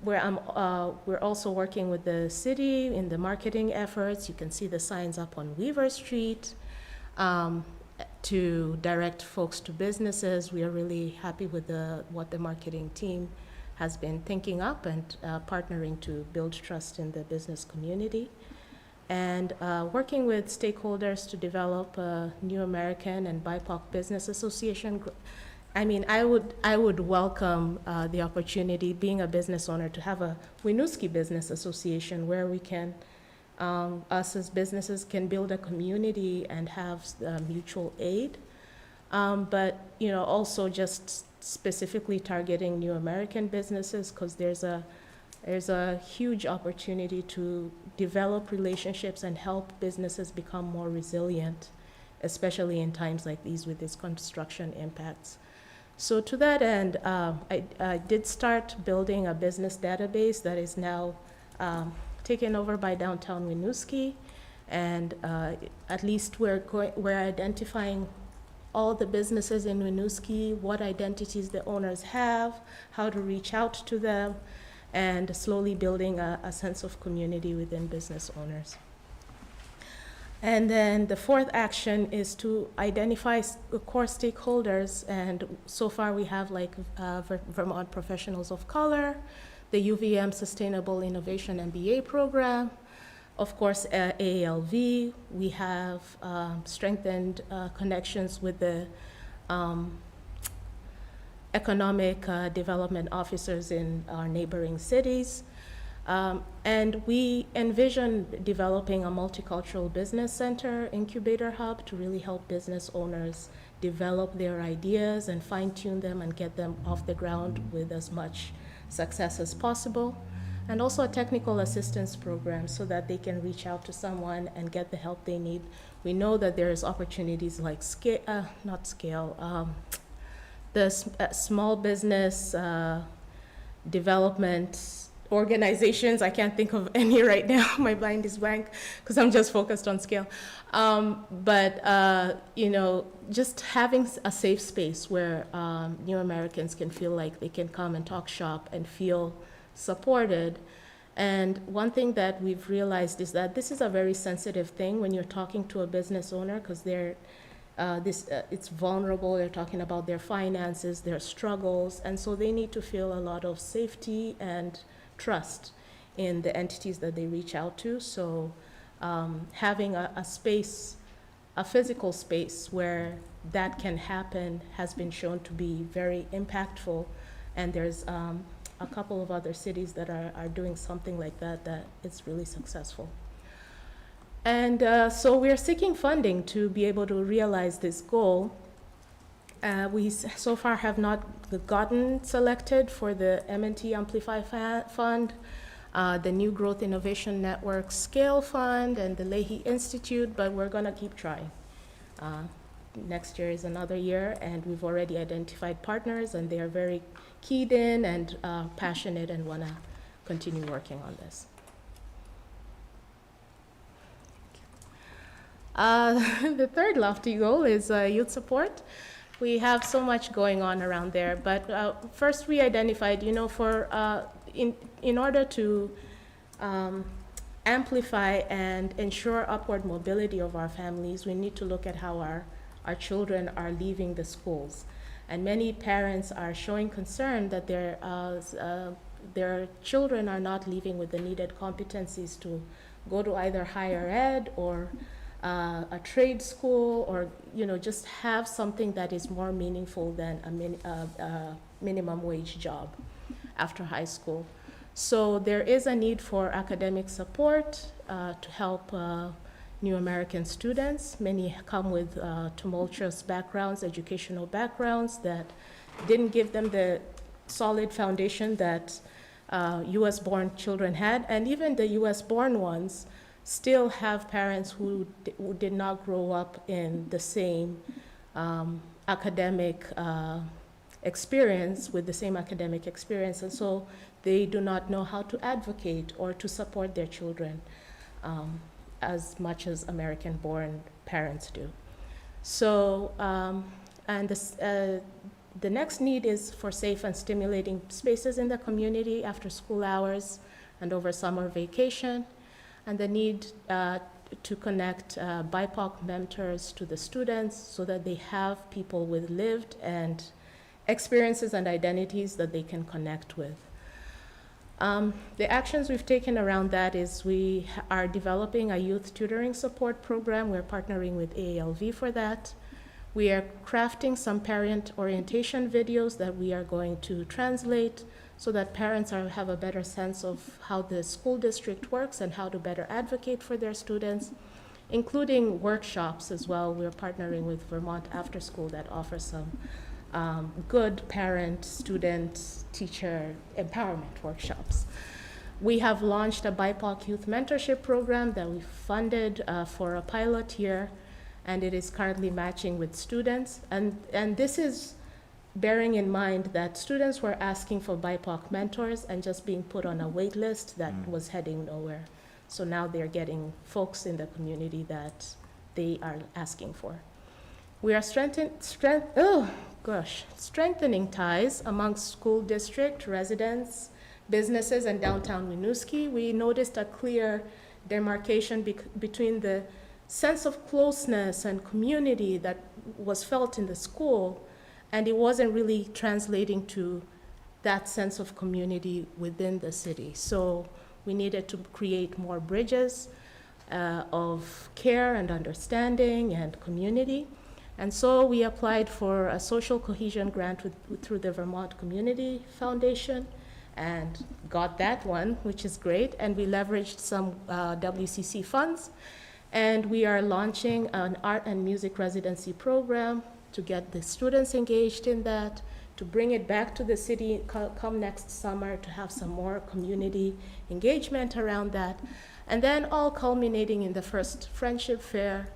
We're also working with the city in the marketing efforts. You can see the signs up on Weaver Street to direct folks to businesses. We are really happy with what the marketing team has been thinking up and partnering to build trust in the business community. And working with stakeholders to develop a New American and BIPOC Business Association I mean, I would welcome the opportunity, being a business owner, to have a Winooski Business Association where we can, us as businesses can build a community and have mutual aid. But, you know, also just specifically targeting new American businesses, because there's a huge opportunity to develop relationships and help businesses become more resilient, especially in times like these with these construction impacts. So to that end, I did start building a business database that is now taken over by Downtown Winooski, and at least we're identifying all the businesses in Winooski, what identities the owners have, how to reach out to them, and slowly building a sense of community within business owners. And then the fourth action is to identify core stakeholders, and so far we have like Vermont Professionals of Color, the UVM Sustainable Innovation MBA program, of course AALV. We have strengthened connections with the economic development officers in our neighboring cities. And we envision developing a multicultural business center incubator hub to really help business owners develop their ideas and fine-tune them and get them off the ground with as much success as possible. And also a technical assistance program so that they can reach out to someone and get the help they need. We know that there's opportunities like small business development organizations. I can't think of any right now. My mind is blank because I'm just focused on scale. But you know, just having a safe space where new Americans can feel like they can come and talk shop and feel supported. And one thing that we've realized is that this is a very sensitive thing when you're talking to a business owner, because they're it's vulnerable. They're talking about their finances, their struggles, and so they need to feel a lot of safety and trust in the entities that they reach out to. So having a space, a physical space where that can happen has been shown to be very impactful, and there's a couple of other cities that are doing something like that it's really successful. And so we're seeking funding to be able to realize this goal. We so far have not gotten selected for the M&T Amplify Fund, the New Growth Innovation Network Scale Fund, and the Leahy Institute, but we're gonna keep trying. Next year is another year, and we've already identified partners, and they are very keyed in and passionate and wanna continue working on this. The third lofty goal is youth support. We have so much going on around there, but first we identified, you know, for in order to amplify and ensure upward mobility of our families, we need to look at how our children are leaving the schools. And many parents are showing concern that their children are not leaving with the needed competencies to go to either higher ed or a trade school, or, you know, just have something that is more meaningful than a minimum wage job after high school. So there is a need for academic support to help new American students. Many come with tumultuous backgrounds, educational backgrounds that didn't give them the solid foundation that US-born children had, and even the US-born ones still have parents who did not grow up in the same academic experience, with the same academic experience, and so they do not know how to advocate or to support their children as much as American-born parents do. So, and this, the next need is for safe and stimulating spaces in the community after school hours and over summer vacation, and the need to connect BIPOC mentors to the students so that they have people with lived and experiences and identities that they can connect with. The actions we've taken around that is we are developing a youth tutoring support program. We're partnering with AALV for that. We are crafting some parent orientation videos that we are going to translate so that parents have a better sense of how the school district works and how to better advocate for their students, including workshops as well. We're partnering with Vermont After School that offers some good parent, student, teacher empowerment workshops. We have launched a BIPOC youth mentorship program that we funded for a pilot year, and it is currently matching with students. And this is bearing in mind that students were asking for BIPOC mentors and just being put on a wait list that was heading nowhere. So now they're getting folks in the community that they are asking for. We are strengthening ties amongst school district, residents, businesses, and downtown Winooski. We noticed a clear demarcation between the sense of closeness and community that was felt in the school, and it wasn't really translating to that sense of community within the city. So we needed to create more bridges of care and understanding and community. And so we applied for a social cohesion grant through the Vermont Community Foundation and got that one, which is great. And we leveraged some WCC funds. And we are launching an art and music residency program to get the students engaged in that, to bring it back to the city come next summer, to have some more community engagement around that. And then all culminating in the first Friendship Fair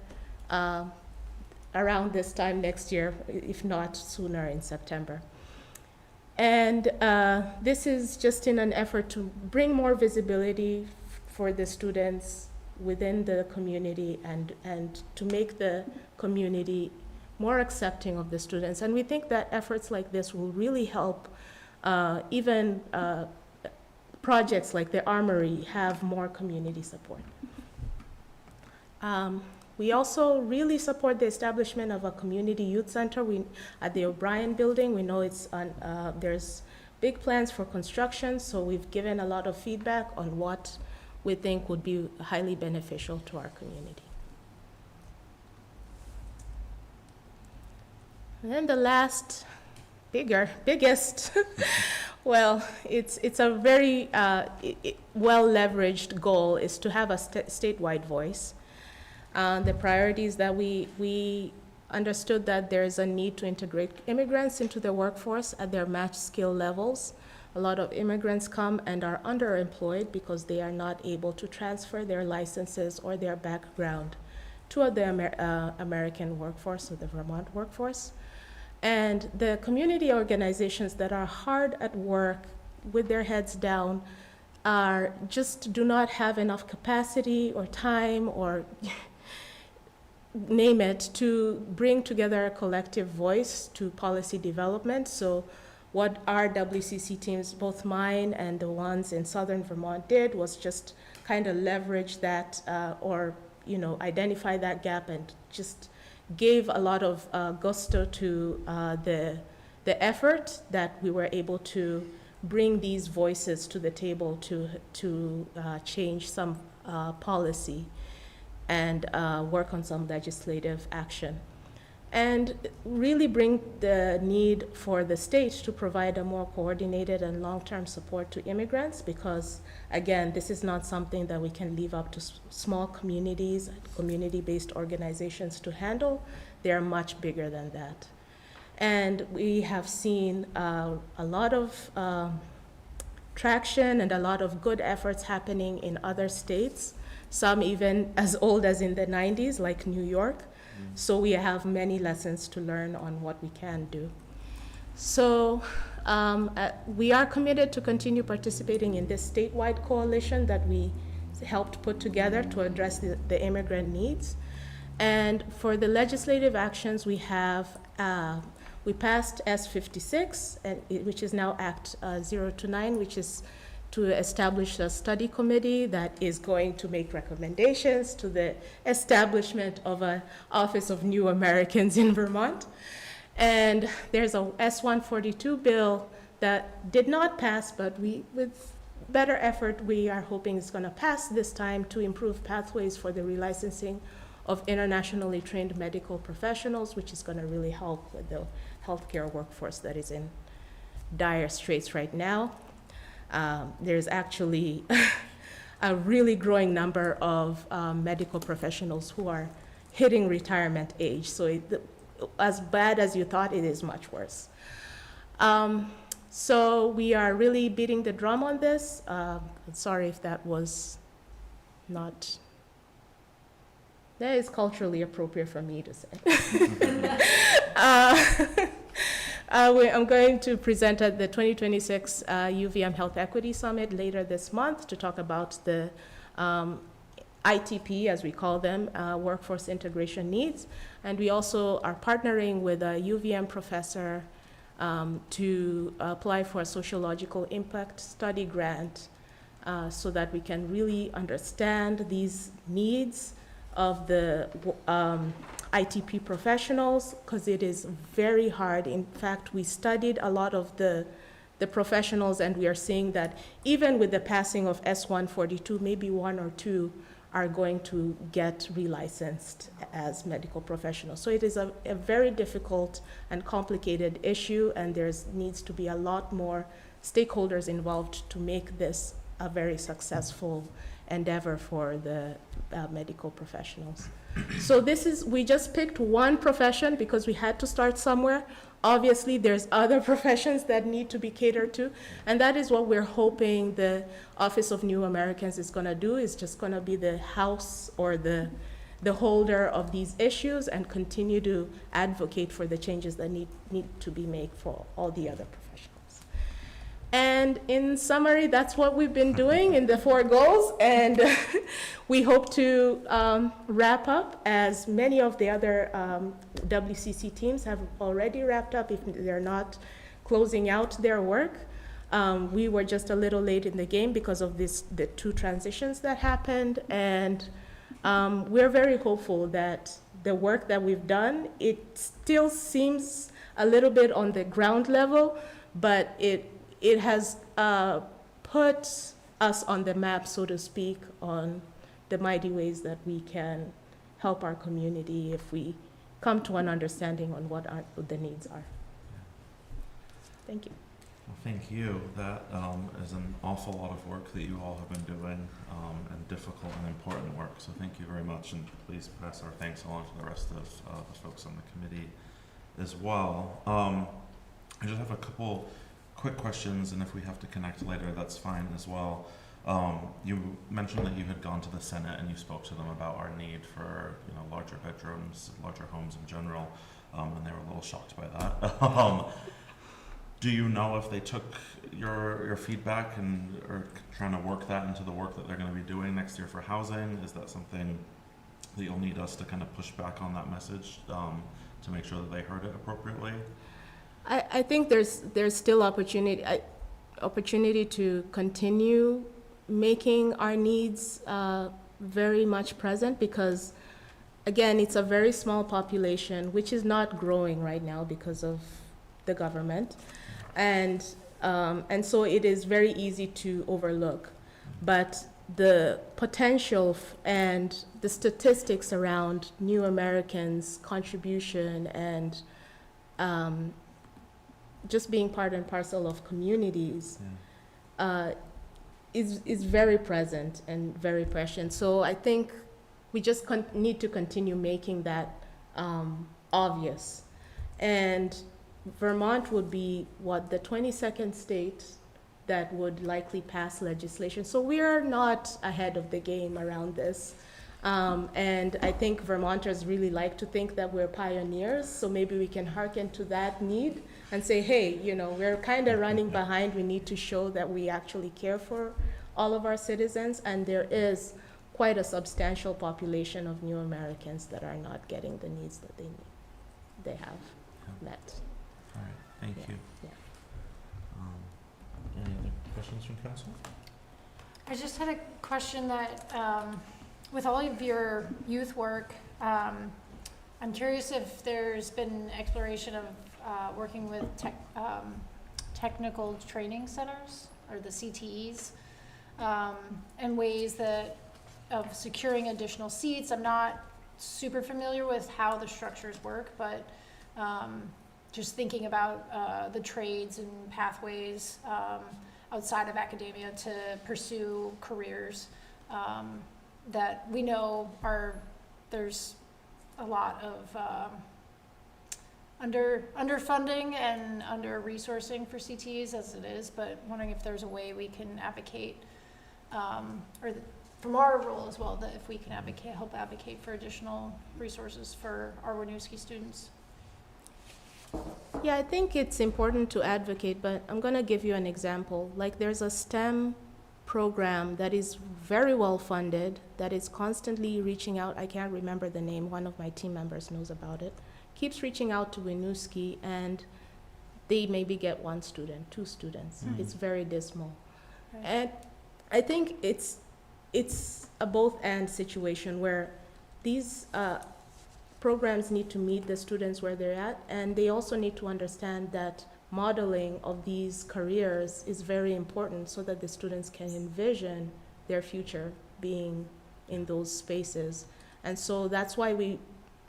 around this time next year, if not sooner, in September. And this is just in an effort to bring more visibility for the students within the community and to make the community more accepting of the students. And we think that efforts like this will really help even projects like the Armory have more community support. We also really support the establishment of a community youth center at the O'Brien building. We know there's big plans for construction, so we've given a lot of feedback on what we think would be highly beneficial to our community. And then the last, biggest, well, it's a very well-leveraged goal is to have a statewide voice. The priorities that we understood that there is a need to integrate immigrants into the workforce at their match skill levels. A lot of immigrants come and are underemployed because they are not able to transfer their licenses or their background to the American workforce or the Vermont workforce. And the community organizations that are hard at work with their heads down just do not have enough capacity or time or name it to bring together a collective voice to policy development. So what our WCC teams, both mine and the ones in Southern Vermont, did was just kind of leverage that or identify that gap and just gave a lot of gusto to the effort that we were able to bring these voices to the table to change some policy and work on some legislative action. And really bring the need for the state to provide a more coordinated and long-term support to immigrants, because again, this is not something that we can leave up to small communities, community-based organizations to handle. They're much bigger than that. And we have seen a lot of traction and a lot of good efforts happening in other states, some even as old as in the 90s, like New York. So we have many lessons to learn on what we can do. So we are committed to continue participating in this statewide coalition that we helped put together to address the immigrant needs. And for the legislative actions, we passed S56, which is now Act 029, which is to establish a study committee that is going to make recommendations to the establishment of an Office of New Americans in Vermont. And there's a S142 bill that did not pass, but with better effort, we are hoping it's going to pass this time to improve pathways for the relicensing of internationally trained medical professionals, which is going to really help with the healthcare workforce that is in dire straits right now. There's actually a really growing number of medical professionals who are hitting retirement age. So as bad as you thought, it is much worse. So we are really beating the drum on this. Sorry if that was not, that is appropriate for me to say. I'm going to present at the 2026 UVM Health Equity Summit later this month to talk about the ITP, as we call them, workforce integration needs. And we also are partnering with a UVM professor to apply for a sociological impact study grant so that we can really understand these needs of the ITP professionals, because it is very hard. In fact, we studied a lot of the professionals, and we are seeing that even with the passing of S-142, maybe one or two are going to get relicensed as medical professionals. So it is a very difficult and complicated issue, and there's needs to be a lot more stakeholders involved to make this a very successful endeavor for the medical professionals. So we just picked one profession because we had to start somewhere. Obviously, there's other professions that need to be catered to, and that is what we're hoping the Office of New Americans is gonna do, is just gonna be the house or the holder of these issues and continue to advocate for the changes that need to be made for all the other professionals. And in summary, that's what we've been doing in the 4 goals, and we hope to wrap up, as many of the other WCC teams have already wrapped up if they're not closing out their work. We were just a little late in the game because of the 2 transitions that happened, and we're very hopeful that the work that we've done, it still seems a little bit on the ground level, but it has put us on the map, so to speak, on the mighty ways that we can help our community if we come to an understanding on what the needs are. Thank you. Well, thank you. That is an awful lot of work that you all have been doing, and difficult and important work. So thank you very much, and please pass our thanks along to the rest of the folks on the committee as well. I just have a couple quick questions, and if we have to connect later, that's fine as well. You mentioned that you had gone to the Senate and you spoke to them about our need for larger bedrooms, larger homes in general, and they were a little shocked by that. Do you know if they took your feedback and are trying to work that into the work that they're going to be doing next year for housing? Is that something that you'll need us to kind of push back on that message to make sure that they heard it appropriately? I think there's still opportunity to continue making our needs very much present, because again, it's a very small population which is not growing right now because of the government, and so it is very easy to overlook. But the potential and the statistics around new Americans' contribution and just being part and parcel of communities is very present and very prescient. So I think we just need to continue making that obvious. And Vermont would be, the 22nd state that would likely pass legislation. So we are not ahead of the game around this. And I think Vermonters really like to think that we're pioneers, so maybe we can hearken to that need and say, hey, we're kind of running behind. We need to show that we actually care for all of our citizens, and there is quite a substantial population of new Americans that are not getting the needs that they have met. All right, thank you. Yeah. Any other questions from council? I just had a question that, with all of your youth work, I'm curious if there's been exploration of working with technical training centers, or the CTEs, and ways of securing additional seats. I'm not super familiar with how the structures work, but just thinking about the trades and pathways outside of academia to pursue careers that we know there's a lot of underfunding and under-resourcing for CTEs as it is, but wondering if there's a way we can advocate, from our role as well, that if we can help advocate for additional resources for our Winooski students. Yeah, I think it's important to advocate, but I'm going to give you an example. Like, there's a STEM program that is very well funded, that is constantly reaching out. I can't remember the name. One of my team members knows about it. Keeps reaching out to Winooski, and they maybe get 1 student, 2 students. Mm. It's very dismal. Right. And I think it's a both-and situation where these programs need to meet the students where they're at, and they also need to understand that modeling of these careers is very important so that the students can envision their future being in those spaces. And so that's why we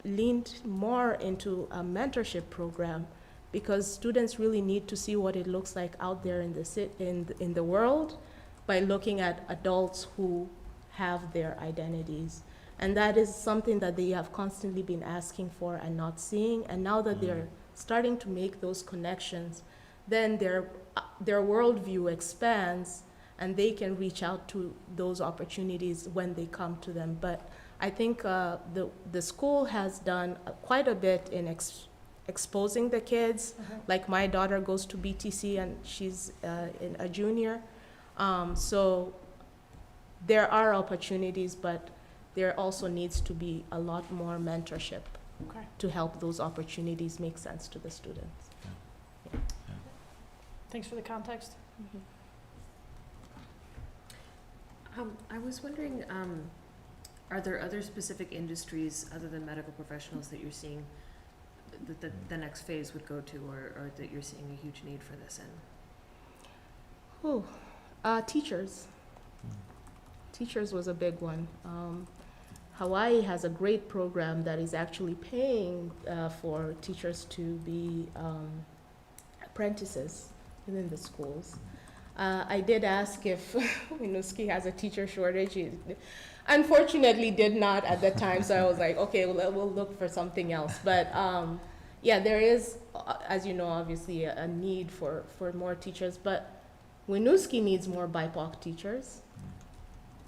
leaned more into a mentorship program, because students really need to see what it looks like out there in the world by looking at adults who have their identities. And that is something that they have constantly been asking for and not seeing. And now that they're starting to make those connections, then their worldview expands and they can reach out to those opportunities when they come to them. But I think the school has done quite a bit in exposing the kids. Like, my daughter goes to BTC and she's a junior. So there are opportunities, but there also needs to be a lot more mentorship to help those opportunities make sense to the students. Yeah. Thanks for the context. I was wondering, are there other specific industries other than medical professionals that you're seeing that the next phase would go to, or that you're seeing a huge need for this in? Teachers. Teachers was a big one. Hawaii has a great program that is actually paying for teachers to be apprentices within the schools. I did ask if Winooski has a teacher shortage. It unfortunately did not at the time, so I was like, okay, we'll look for something else. But yeah, there is, as you know, obviously a need for more teachers, but Winooski needs more BIPOC teachers,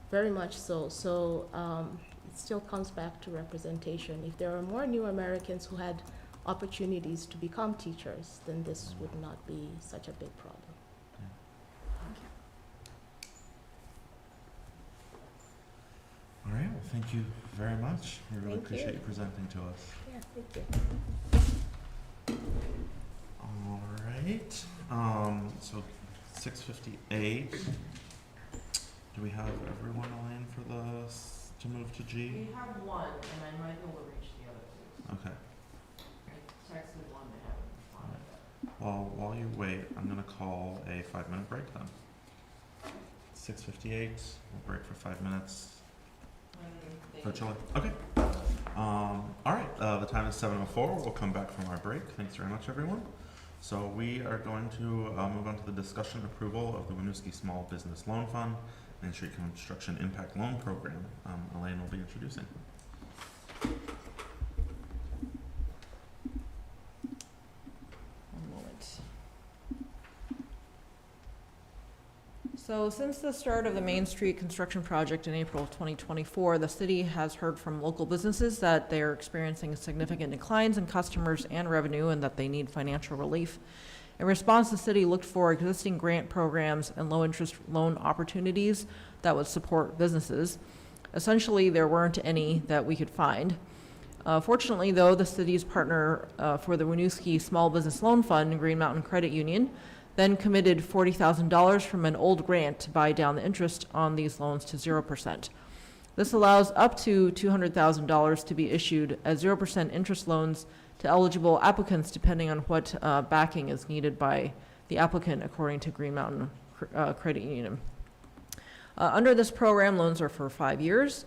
very much so. So it still comes back to representation. If there are more new Americans who had opportunities to become teachers, then this would not be such a big problem. All right, well, thank you very much. We really Thank appreciate you. you presenting to us. Yeah, thank you. All right, so 6:58. Do we have everyone on for to move to G? We have 1, and I might be able to reach the other 2. Okay. I texted 1, they haven't responded yet. Well, while you wait, I'm gonna call a 5-minute break then. 6:58, we'll break for 5 minutes. Virtually? Okay. All right, the time is 7:04. We'll come back from our break. Thanks very much, everyone. So we are going to move on to the discussion approval of the Winooski Small Business Loan Fund Main Street Construction Impact Loan Program. Elaine will be introducing. One moment. So since the start of the Main Street construction project in April of 2024, the city has heard from local businesses that they are experiencing significant declines in customers and revenue and that they need financial relief. In response, the city looked for existing grant programs and low-interest loan opportunities that would support businesses. Essentially, there weren't any that we could find. Fortunately, though, the city's partner for the Winooski Small Business Loan Fund, Green Mountain Credit Union, then committed $40,000 from an old grant to buy down the interest on these loans to 0%. This allows up to $200,000 to be issued as 0% interest loans to eligible applicants, depending on what backing is needed by the applicant, according to Green Mountain Credit Union. Under this program, loans are for 5 years.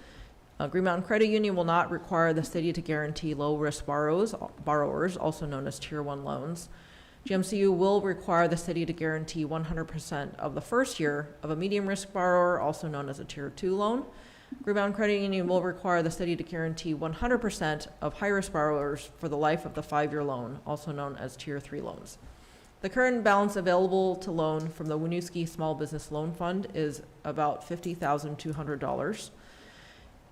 Green Mountain Credit Union will not require the city to guarantee low-risk borrowers, also known as Tier 1 loans. GMCU will require the city to guarantee 100% of the first year of a medium-risk borrower, also known as a Tier 2 loan. Green Mountain Credit Union will require the city to guarantee 100% of high-risk borrowers for the life of the 5-year loan, also known as Tier 3 loans. The current balance available to loan from the Winooski Small Business Loan Fund is about $50,200.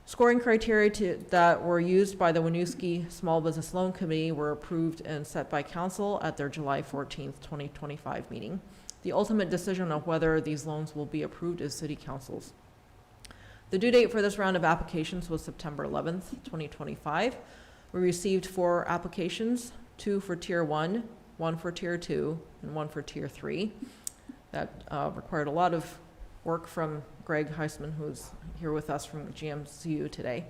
Scoring criteria that were used by the Winooski Small Business Loan Committee were approved and set by council at their July 14th, 2025 meeting. The ultimate decision of whether these loans will be approved is City Council's. The due date for this round of applications was September 11th, 2025. We received 4 applications, 2 for Tier 1, 1 for Tier 2, and 1 for Tier 3. That required a lot of work from Greg Heisman, who's here with us from GMCU today.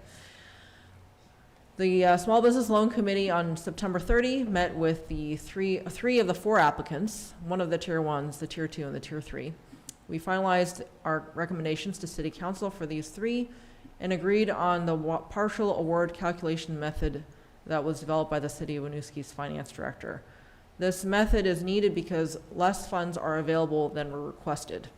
The Small Business Loan Committee on September 30 met with the three of the 4 applicants, one of the Tier 1s, the Tier 2, and the Tier 3. We finalized our recommendations to City Council for these 3 and agreed on the partial award calculation method that was developed by the City of Winooski's Finance Director. This method is needed because less funds are available than were requested.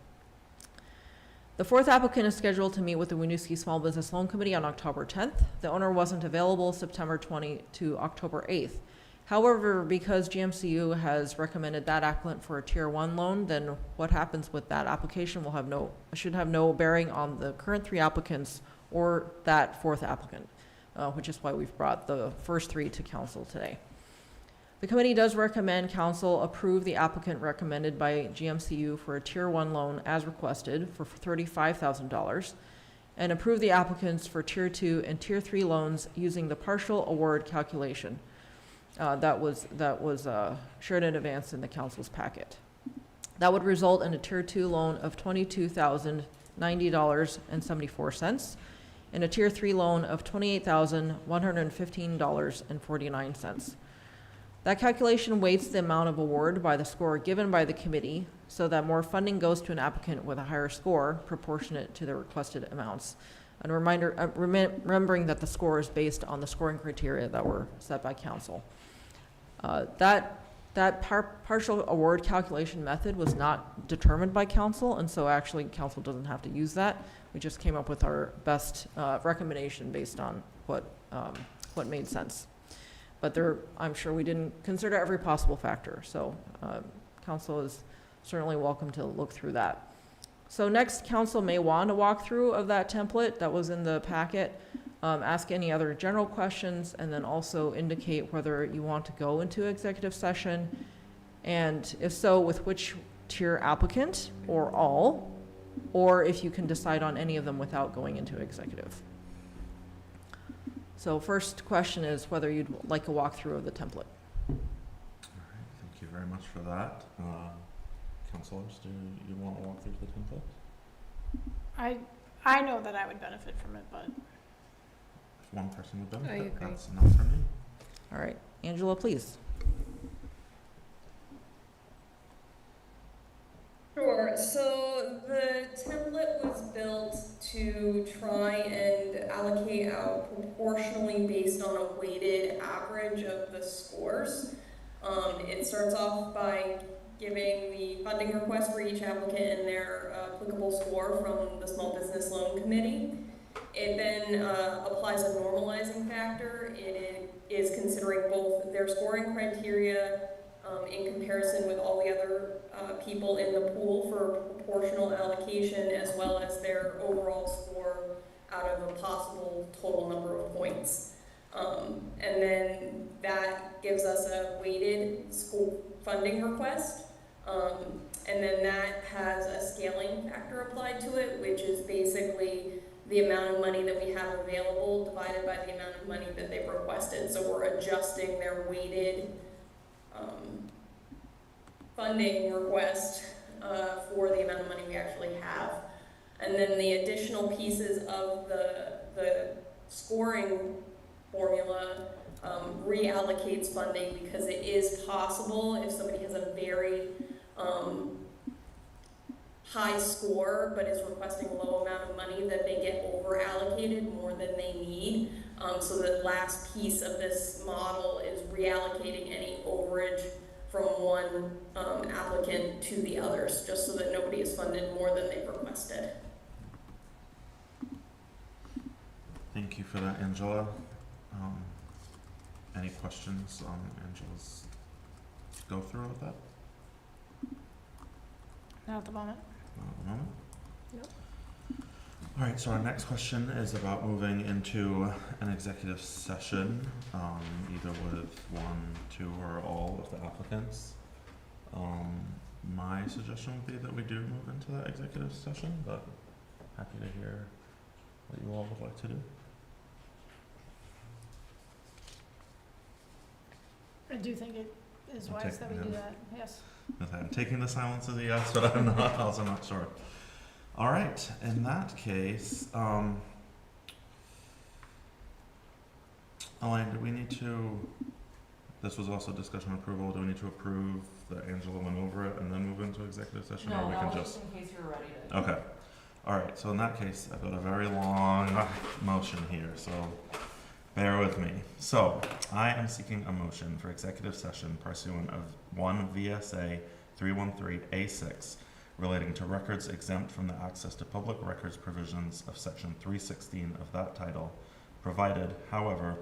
The 4th applicant is scheduled to meet with the Winooski Small Business Loan Committee on October 10th. The owner wasn't available September 20 to October 8th. However, because GMCU has recommended that applicant for a Tier 1 loan, then what happens with that application should have no bearing on the current 3 applicants or that 4th applicant, which is why we've brought the first 3 to council today. The committee does recommend council approve the applicant recommended by GMCU for a Tier 1 loan as requested for $35,000 and approve the applicants for Tier 2 and Tier 3 loans using the partial award calculation that was shared in advance in the council's packet. That would result in a Tier 2 loan of $22,090.74 and a Tier 3 loan of $28,115.49. That calculation weights the amount of award by the score given by the committee so that more funding goes to an applicant with a higher score proportionate to the requested amounts. And a reminder, remembering that the score is based on the scoring criteria that were set by council. That partial award calculation method was not determined by council, and so actually council doesn't have to use that. We just came up with our best recommendation based on what made sense. But I'm sure we didn't consider every possible factor, so council is certainly welcome to look through that. So next, council may want a walkthrough of that template that was in the packet, ask any other general questions, and then also indicate whether you want to go into executive session, and if so, with which tier applicant or all, or if you can decide on any of them without going into executive. So first question is whether you'd like a walkthrough of the template. All right, thank you very much for that. Councilors, do you want to walk through the template? I know that I would benefit from it, but If one person would benefit, I agree. that's enough for me. All right, Angela, please. Sure, so the template was built to try and allocate out proportionally based on a weighted average of the scores. It starts off by giving the funding request for each applicant and their applicable score from the Small Business Loan Committee. It then applies a normalizing factor. It is considering both their scoring criteria in comparison with all the other people in the pool for proportional allocation, as well as their overall score out of a possible total number of points. And then that gives us a weighted school funding request. And then that has a scaling factor applied to it, which is basically the amount of money that we have available divided by the amount of money that they've requested. So we're adjusting their weighted funding request for the amount of money we actually have. And then the additional pieces of the scoring formula reallocates funding, because it is possible if somebody has a very high score but is requesting a low amount of money, that they get over allocated more than they need. So the last piece of this model is reallocating any overage from one applicant to the others, just so that nobody is funded more than they've requested. Thank you for that, Angela. Any questions on Angela's go through with that? Not at the moment. Not at the moment? Nope. All right, so our next question is about moving into an executive session, either with one, two, or all of the applicants. My suggestion would be that we do move into that executive session, but happy to hear what you all would like to do. I do think it is I'll wise take that we it, do yeah. that, yes. I'm taking the silence as a yes, but I'm not, also not sure. All right, in that case, Elaine, do we need to, this was also discussion approval, do we need to approve that Angela went over it and then move into executive session, or we can just? in case you're ready to. Okay, all right, so in that case, I've got a very long motion here, so bear with me. So, I am seeking a motion for executive session pursuant of 1 VSA 313A6 relating to records exempt from the access to public records provisions of section 316 of that title, provided, however,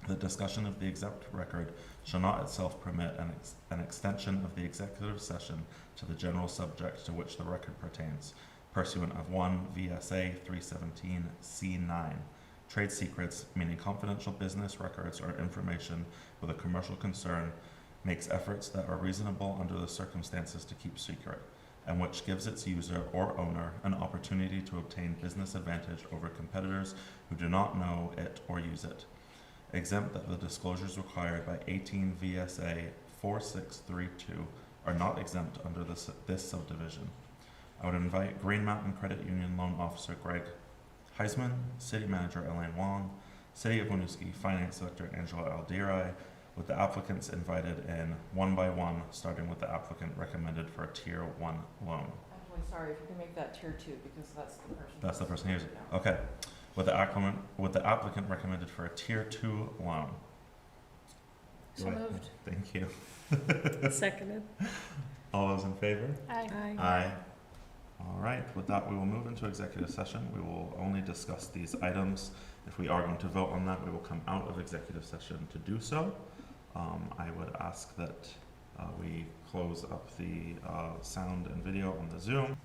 the discussion of the exempt record shall not itself permit an extension of the executive session to the general subject to which the record pertains, pursuant of 1 VSA 317 C9. Trade secrets, meaning confidential business records or information with a commercial concern, makes efforts that are reasonable under the circumstances to keep secret, and which gives its user or owner an opportunity to obtain business advantage over competitors who do not know it or use it. Exempt that the disclosures required by 18 VSA 4632 are not exempt under this subdivision. I would invite Green Mountain Credit Union Loan Officer Greg Heisman, City Manager Elaine Wong, City of Winooski Finance Director Angela Aldirai, with the applicants invited in one by one, starting with the applicant recommended for a Tier 1 loan. Actually, sorry, if you can make that Tier 2, because that's the person. That's the person who's, okay. With the applicant recommended for a Tier 2 loan. So Right. moved. Thank you. Seconded. All those in favor? Aye. Aye. All right, with that, we will move into executive session. We will only discuss these items. If we are going to vote on that, we will come out of executive session to do so. I would ask that we close up the sound and video on the Zoom.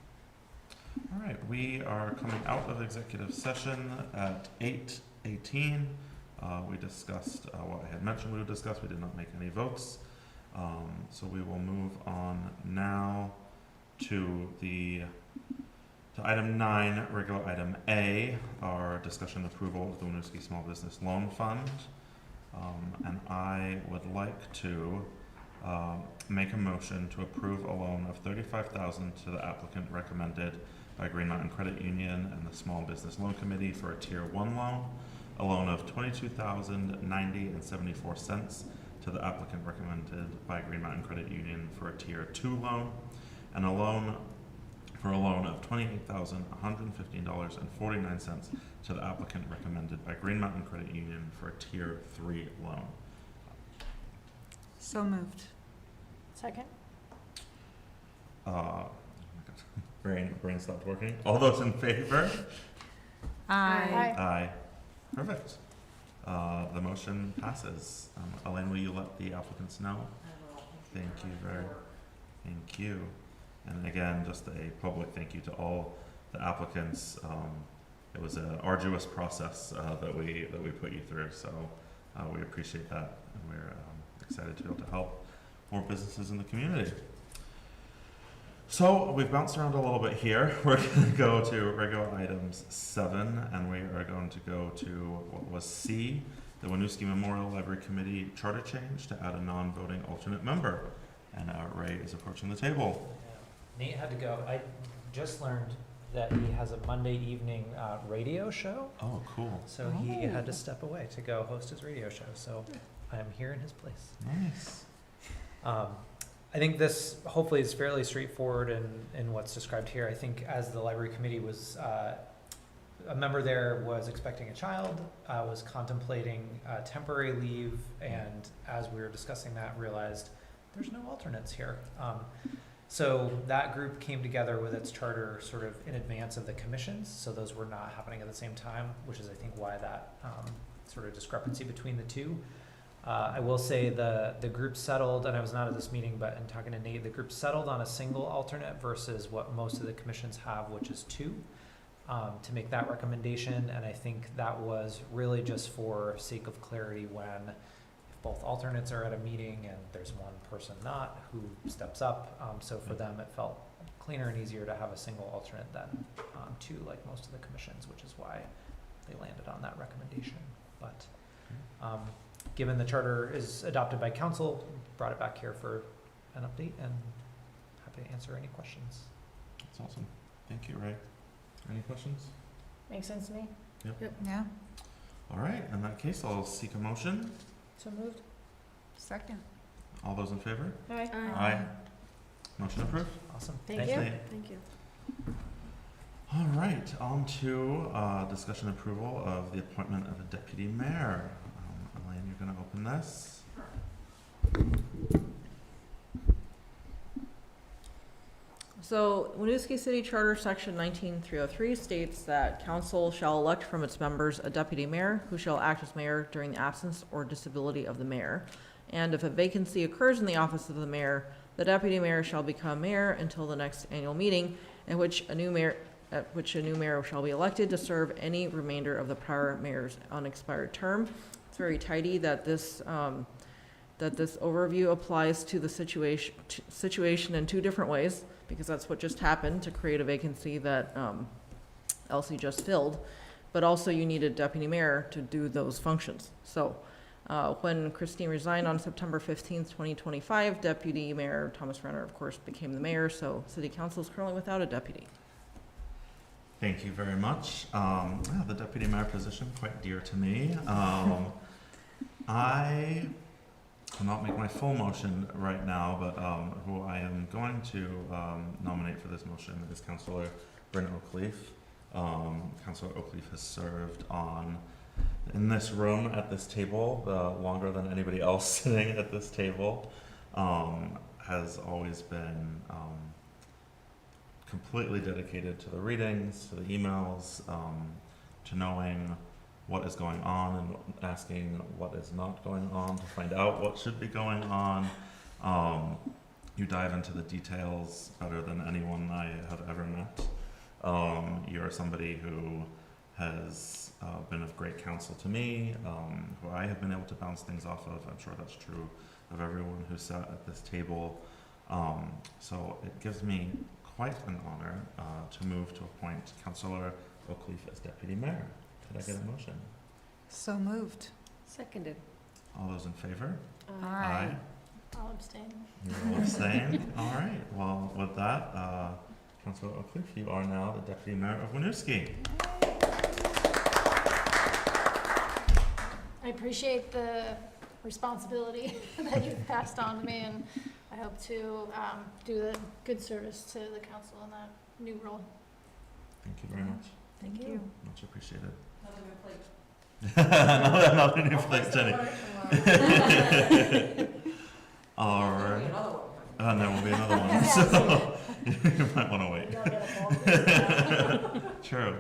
All right, we are coming out of executive session at 8:18. We discussed what I had mentioned we would discuss. We did not make any votes. So we will move on now to item 9, regular item A, our discussion approval of the Winooski Small Business Loan Fund. And I would like to make a motion to approve a loan of $35,000 to the applicant recommended by Green Mountain Credit Union and the Small Business Loan Committee for a Tier 1 loan, a loan of $22,090.74 to the applicant recommended by Green Mountain Credit Union for a Tier 2 loan, and a loan of $28,115.49 to the applicant recommended by Green Mountain Credit Union for a Tier 3 loan. So moved. Second? Oh my God. Brain stopped working. All those in favor? Aye. Aye. Perfect. The motion passes. Elaine, will you let the applicants know? Thank you Thank you. And again, just a public thank you to all the applicants. It was an arduous process that we put you through, so we appreciate that, and we're excited to be able to help more businesses in the community. So we've bounced around a little bit here. We're going to go to regular items 7, and we are going to go to what was C, the Winooski Memorial Library Committee charter change to add a non-voting alternate member. And Ray is approaching the table. Nate had to go. I just learned that he has a Monday evening radio show, Oh, cool. so he had to step away to go host his radio show. So I am here in his place. Nice. I think this hopefully is fairly straightforward in what's described here. I think as the library committee was, a member there was expecting a child, was contemplating temporary leave, and as we were discussing that, realized there's no alternates here. So that group came together with its charter sort of in advance of the commissions, so those were not happening at the same time, which is I think why that sort of discrepancy between the two. I will say the group settled, and I was not at this meeting, but in talking to Nate, the group settled on a single alternate versus what most of the commissions have, which is 2, to make that recommendation. And I think that was really just for sake of clarity when if both alternates are at a meeting and there's one person not who steps up. So for them, it felt cleaner and easier to have a single alternate than 2 like most of the commissions, which is why they landed on that recommendation. But given the charter is adopted by council, brought it back here for an update and happy to answer any questions. That's awesome. Thank you, Ray. Any questions? Makes sense to me. Yeah. All right, in that case, I'll seek a motion. So moved. Second. All those in favor? Aye. Aye. Motion approved. Awesome. Thank Thanks, you. Nate. Thank you. All right, on to discussion approval of the appointment of a deputy mayor. Elaine, you're going to open this. So, Winooski City Charter Section 19303 states that council shall elect from its members a deputy mayor who shall act as mayor during the absence or disability of the mayor. And if a vacancy occurs in the office of the mayor, the deputy mayor shall become mayor until the next annual meeting at which a new mayor shall be elected to serve any remainder of the prior mayor's unexpired term. It's very tidy that this overview applies to the situation in 2 different ways, because that's what just happened to create a vacancy that Elsie just filled. But also you need a deputy mayor to do those functions. So when Christine resigned on September 15th, 2025, Deputy Mayor Thomas Renner, of course, became the mayor. So City Council is currently without a deputy. Thank you very much. Yeah, the deputy mayor position, quite dear to me. I will not make my full motion right now, but who I am going to nominate for this motion is Councilor Bryn O'Cleaf. Councilor O'Cleaf has served in this room at this table longer than anybody else sitting at this table. Has always been completely dedicated to the readings, to the emails, to knowing what is going on and asking what is not going on to find out what should be going on. You dive into the details better than anyone I have ever met. You're somebody who has been of great counsel to me, who I have been able to bounce things off of. I'm sure that's true of everyone who sat at this table. So it gives me quite an honor to move to appoint Councilor O'Cleaf as deputy mayor. Could I get a motion? So moved. Seconded. All those in favor? Aye. I'll abstain. You will abstain? All right. Well, with that, Councilor O'Cleaf, you are now the deputy mayor of Winooski. I appreciate the responsibility that you've passed on to me, and I hope to do the good service to the council in that new role. Thank you very much. Thank you. Much appreciated. Not a new plate, Jenny. All right. And there will be another one, so you might want to wait. True.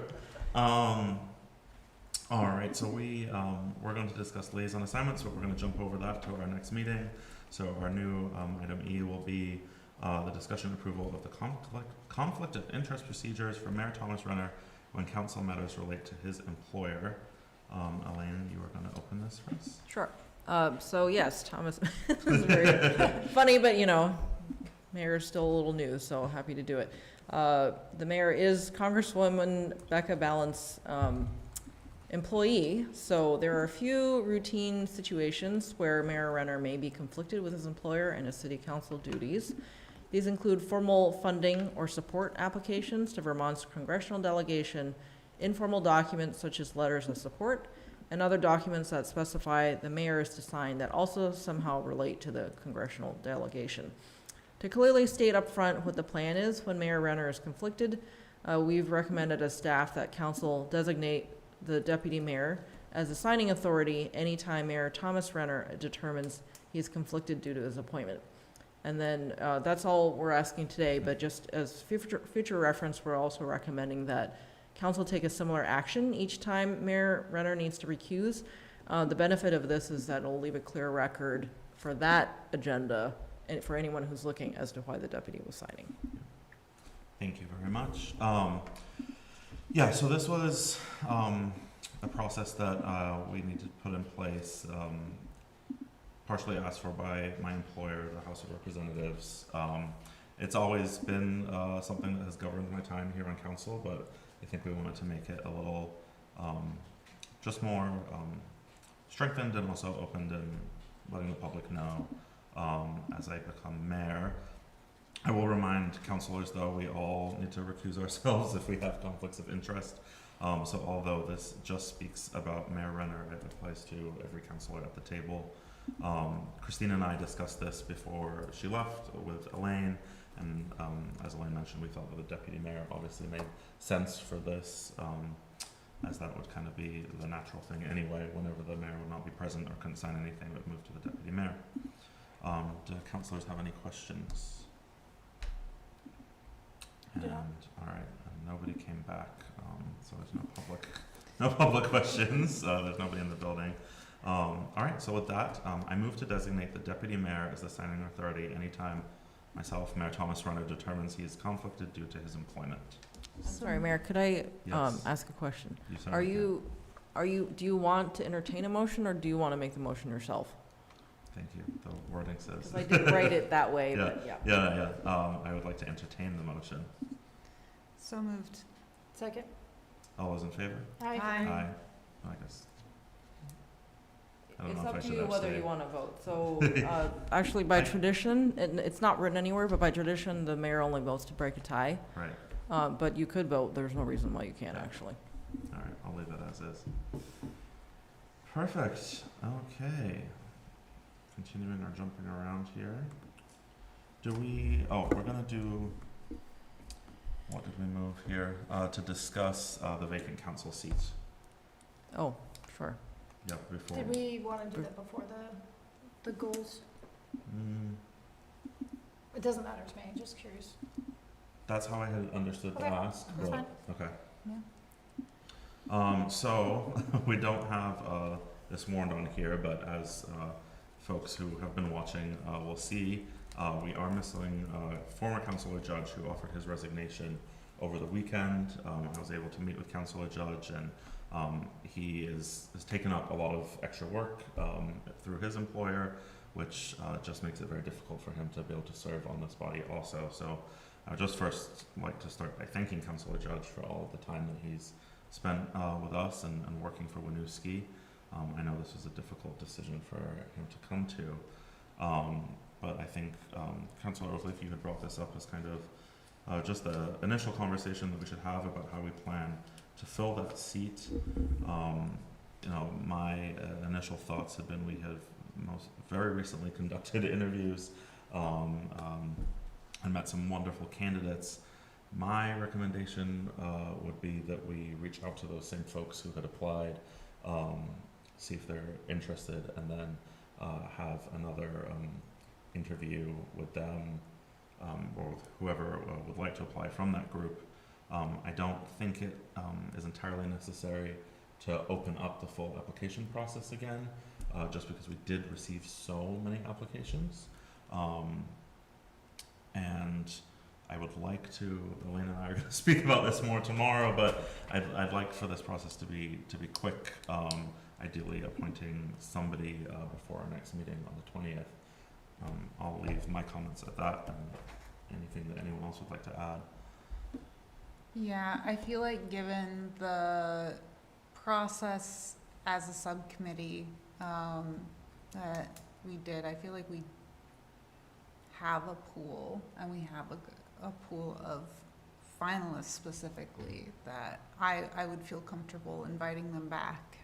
All right, so we're going to discuss liaison assignments, but we're going to jump over that to our next meeting. So our new item E will be the discussion and approval of the conflict of interest procedures for Mayor Thomas Renner when council matters relate to his employer. Elaine, you are going to open this for us? Sure. So yes, Thomas, this is very funny, but mayor's still a little new, so happy to do it. The mayor is Congresswoman Becca Balance employee, so there are a few routine situations where Mayor Renner may be conflicted with his employer and his city council duties. These include formal funding or support applications to Vermont's congressional delegation, informal documents such as letters of support, and other documents that specify the mayor is to sign that also somehow relate to the congressional delegation. To clearly state upfront what the plan is when Mayor Renner is conflicted, we've recommended as staff that council designate the deputy mayor as the signing authority anytime Mayor Thomas Renner determines he's conflicted due to his appointment. And then that's all we're asking today, but just as future reference, we're also recommending that council take a similar action each time Mayor Renner needs to recuse. The benefit of this is that it'll leave a clear record for that agenda and for anyone who's looking as to why the deputy was signing. Thank you very much. Yeah, so this was a process that we need to put in place, partially asked for by my employer, the House of Representatives. It's always been something that has governed my time here on council, but I think we wanted to make it a little just more strengthened and also opened and letting the public know as I become mayor. I will remind councilors, though, we all need to recuse ourselves if we have conflicts of interest. So although this just speaks about Mayor Renner, it applies to every councilor at the table. Christine and I discussed this before she left with Elaine, and as Elaine mentioned, we thought that the deputy mayor obviously made sense for this, as that would kind of be the natural thing anyway. Whenever the mayor would not be present or couldn't sign anything, it would move to the deputy mayor. Do councilors have any questions? And all right, nobody came back, so there's no public questions. There's nobody in the building. All right, so with that, I move to designate the deputy mayor as the signing authority anytime myself, Mayor Thomas Renner, determines he is conflicted due to his employment. Sorry, Mayor, could I Yes. ask a question? You certainly Do you want to entertain a motion or do you want to make the motion yourself? can. Thank you. The wording says. Because I did write it that way, Yeah. but yeah. Yeah. I would like to entertain the motion. So moved. Second? All those in favor? Aye. Aye. I guess. I don't It's know if up I to should you whether abstain. you want to vote. So, actually, by tradition, and it's not written anywhere, but by tradition, the mayor only votes to break a tie. Right. But you could vote. There's no reason why you can't, actually. All right. I'll leave it as is. Perfect. Okay. Continuing our jumping around here. We're gonna do, what did we move here? To discuss the vacant council seats. Oh, sure. Yep, before. Did we want to do that before the goals? Mm, It doesn't matter to me, just curious. that's how I had understood the Okay, ask. that's but- fine. Okay. So, we don't have this warned on here, but as folks who have been watching will see, we are missing former Councilor Judge who offered his resignation over the weekend. I was able to meet with Councilor Judge, and he has taken up a lot of extra work through his employer, which just makes it very difficult for him to be able to serve on this body also. So I would just first like to start by thanking Councilor Judge for all of the time that he's spent with us and working for Winooski. I know this was a difficult decision for him to come to, but I think Councilor Oakley, if you had brought this up as kind of just the initial conversation that we should have about how we plan to fill that seat. My initial thoughts had been we have very recently conducted interviews and met some wonderful candidates. My recommendation would be that we reach out to those same folks who had applied, see if they're interested, and then have another interview with them or with whoever would like to apply from that group. I don't think it is entirely necessary to open up the full application process again, just because we did receive so many applications. And I would like to, Elaine and I are going to speak about this more tomorrow, but I'd like for this process to be quick, ideally appointing somebody before our next meeting on the 20th. I'll leave my comments at that, and anything that anyone else would like to add. Yeah, I feel like given the process as a subcommittee that we did, I feel like we have a pool, and we have a pool of finalists specifically that I would feel comfortable inviting them back.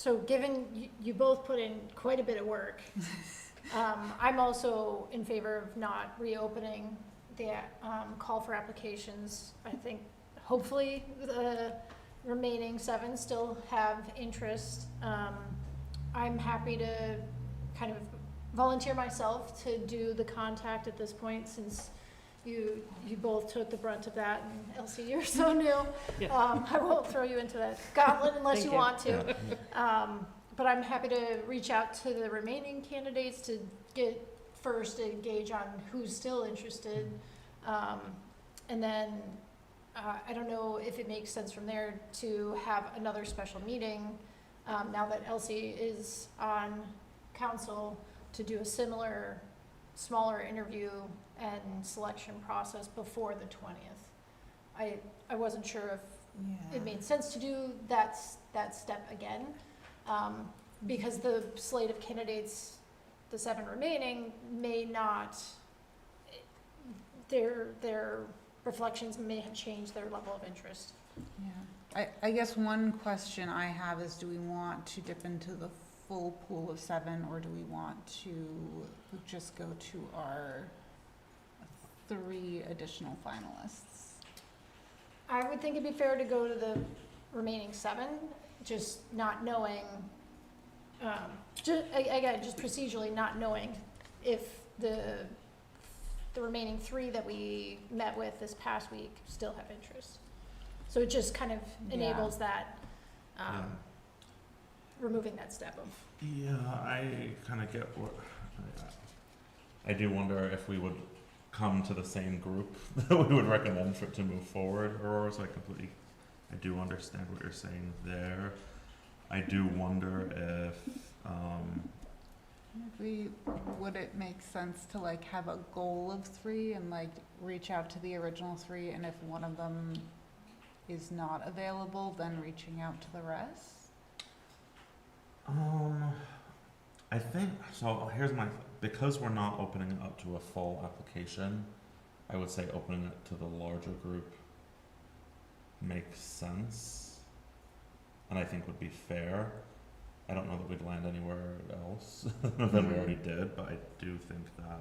So given you both put in quite a bit of work, I'm also in favor of not reopening the call for applications. I think hopefully the remaining 7 still have interest. I'm happy to kind of volunteer myself to do the contact at this point, since you both took the brunt of that, and Elsie, you're so new. I won't throw you into that gauntlet unless Thank you you. want to. But I'm happy to reach out to the remaining candidates to get first a gauge on who's still interested. And then, I don't know if it makes sense from there to have another special meeting, now that Elsie is on council, to do a similar, smaller interview and selection process before the 20th. I wasn't sure if it made sense to do that step again, because the slate of candidates, the 7 remaining, may not, their reflections may have changed their level of interest. Yeah, I guess one question I have is, do we want to dip into the full pool of 7, or do we want to just go to our 3 additional finalists? I would think it'd be fair to go to the remaining 7, just not knowing, just procedurally not knowing if the remaining 3 that we met with this past week still have interest. So it just kind of enables that, removing that step of. Yeah, I kind of get what, I do wonder if we would come to the same group that we would recommend for it to move forward, Aurora, so I do understand what you're saying there. I do wonder if, Would it make sense to like have a goal of 3 and like reach out to the original 3, and if one of them is not available, then reaching out to the rest? I think, so here's because we're not opening it up to a full application, I would say opening it to the larger group makes sense, and I think would be fair. I don't know that we'd land anywhere else than we already did, but I do think that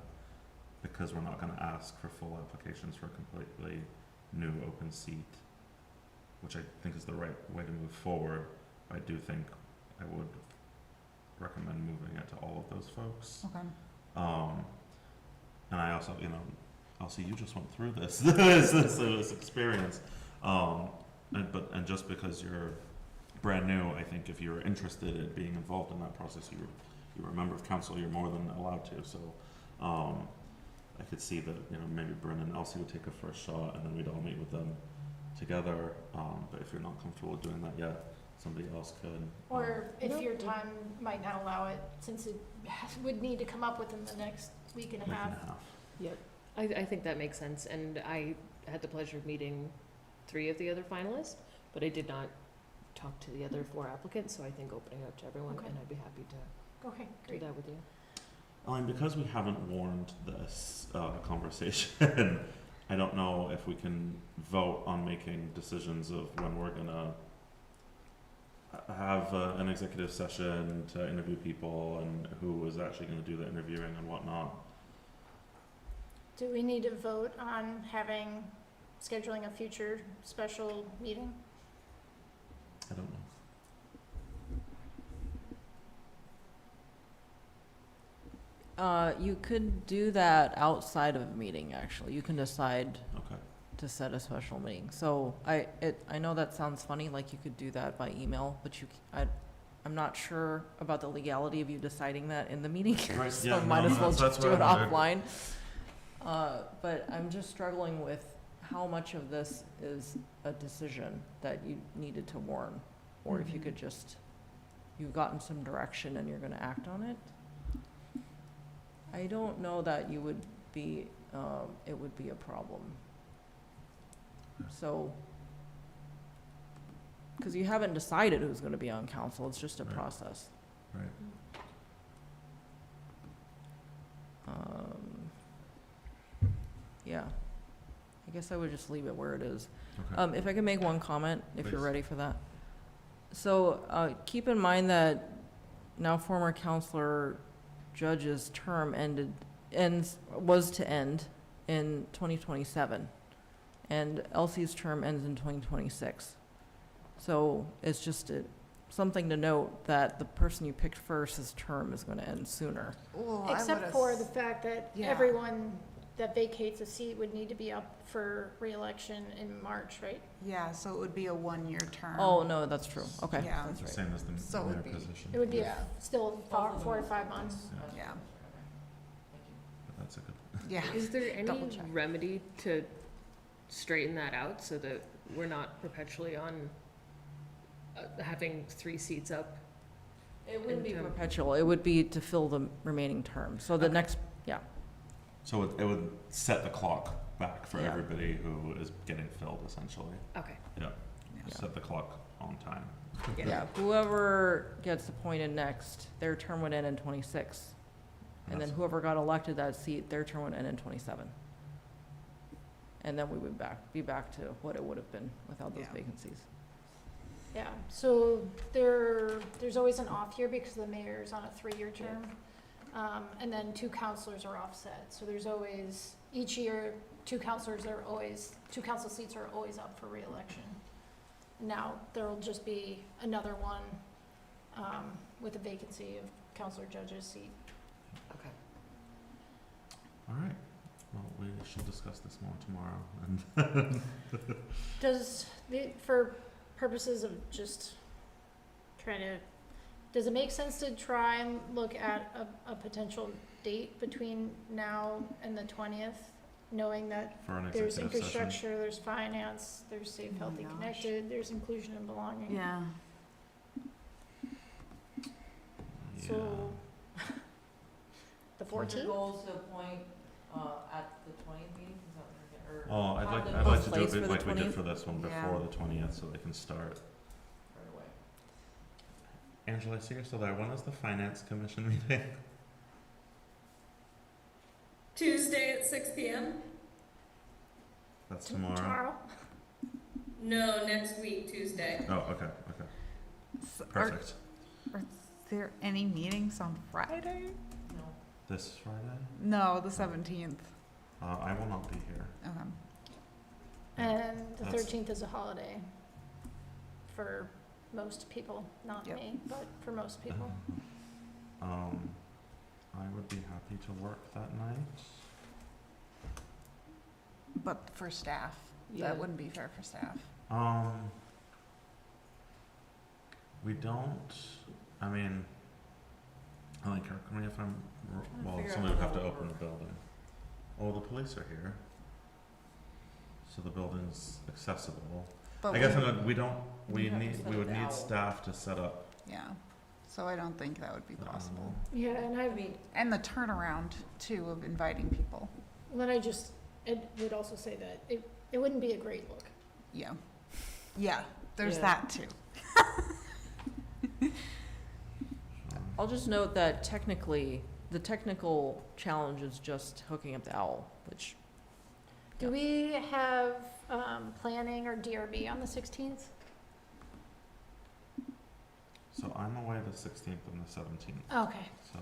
because we're not gonna ask for full applications for a completely new open seat, which I think is the right way to move forward, I do think I would recommend moving it to all of those folks. Okay. And I also, Elsie, you just went through this, this experience. And just because you're brand new, I think if you're interested in being involved in that process, you're a member of council, you're more than allowed to. So, I could see that, maybe Bryn and Elsie would take a first shot, and then we'd all meet with them together. But if you're not comfortable with doing that yet, somebody else could. Or if your time might not allow it, since it would need to come up within the next week and a half. Yep, I think that makes sense, and I had the pleasure of meeting 3 of the other finalists, but I did not talk to the other 4 applicants, so I think opening up to everyone, Okay. and I'd be happy to Okay, do great. that with you. And because we haven't warned this conversation, I don't know if we can vote on making decisions of when we're gonna have an executive session to interview people and who is actually gonna do the interviewing and whatnot. Do we need to vote on scheduling a future special meeting? I don't know. You could do that outside of a meeting, actually. You can decide Okay. to set a special meeting. So I know that sounds funny, like you could do that by email, but I'm not sure about the legality of you deciding that in the meeting. Right, So yeah, might no, as well that's just do what it I wondered. offline. But I'm just struggling with how much of this is a decision that you needed to warn, or if you could just, you've gotten some direction and you're gonna act on it. I don't know that you would be, it would be a problem. So, because you haven't decided who's gonna be on council, it's just a Right. process. Right. Yeah, I guess I would just leave it where it is. Okay. If I could make one comment, if you're Please. ready for that. So, keep in mind that now former Councilor Judge's term was to end in 2027, and Elsie's term ends in 2026. So it's just something to note that the person you picked first's term is going to end sooner. Well, I Except would've for the fact that yeah. everyone that vacates a seat would need to be up for reelection in March, right? Yeah, so it would be a one-year term. Oh, no, that's true. Okay, Yeah. that's right. Same as So the it mayor would be- position. It would be Yeah. still 4 to 5 months. Yeah, But that's a good, yeah. Is there any Double check. remedy to straighten that out so that we're not perpetually on, having 3 seats up? It wouldn't be And, perpetual. It would be to fill the remaining term. So the Okay. next, so it would set the clock back for Yeah. everybody who is getting filled, essentially. Okay. Yeah. Set the clock on time. yeah, whoever gets appointed next, their term would end in 26. And then That's- whoever got elected that seat, their term would end in 27. And then we would be back to what it would have been without those Yeah. vacancies. Yeah, so there's always an off year because the mayor's on a 3-year term. And then 2 councilors are offset, so there's always, each year, 2 council seats are always up for reelection. Now, there'll just be another one, with a vacancy of Councilor Judge's seat. Okay. All right. Well, we should discuss this more tomorrow. And For purposes of just does it make sense to try and look at a potential date between now and the 20th, knowing that for an there's executive session. infrastructure, there's finance, there's safe, Oh my healthy, gosh. connected, there's inclusion and belonging. Yeah. So, the 14th? goal is to appoint, at the 20th meeting, is that what you're getting, Oh, I'd have like them to both do placed it for the like we did 20th? for this one Yeah. before the 20th, so they can start. right away? Angela, I see you're still there. When is the finance commission meeting? Tuesday at 6 p.m.? That's tomorrow. Tomorrow? No, next week, Tuesday. Oh, okay, okay, So perfect. Are there any meetings on Friday? No. This Friday? No, the 17th. I will not be here. Okay. And the That's- 13th is a holiday for most people, not Yep. me, but for most people. I would be happy to work that night. But for staff, Yeah. that wouldn't be fair for staff. We don't, I mean, correct me if I'm, well, figure out somebody would how have to that would open the work. building. Oh, the police are here. So the building's accessible. But I guess we- we don't, we We'd have to need, set we up would the need owl. staff to set up. Yeah, so I don't think that would be the possible. owl. Yeah, and I mean, And the turnaround too of inviting people. it would also say that it wouldn't be a great look. Yeah. Yeah, there's Yeah. that too. I'll just note that technically, the technical challenge is just hooking up the owl, which, Do Yeah. we have, planning or DRB on the 16th? So I'm away the 16th and the 17th, Okay. so,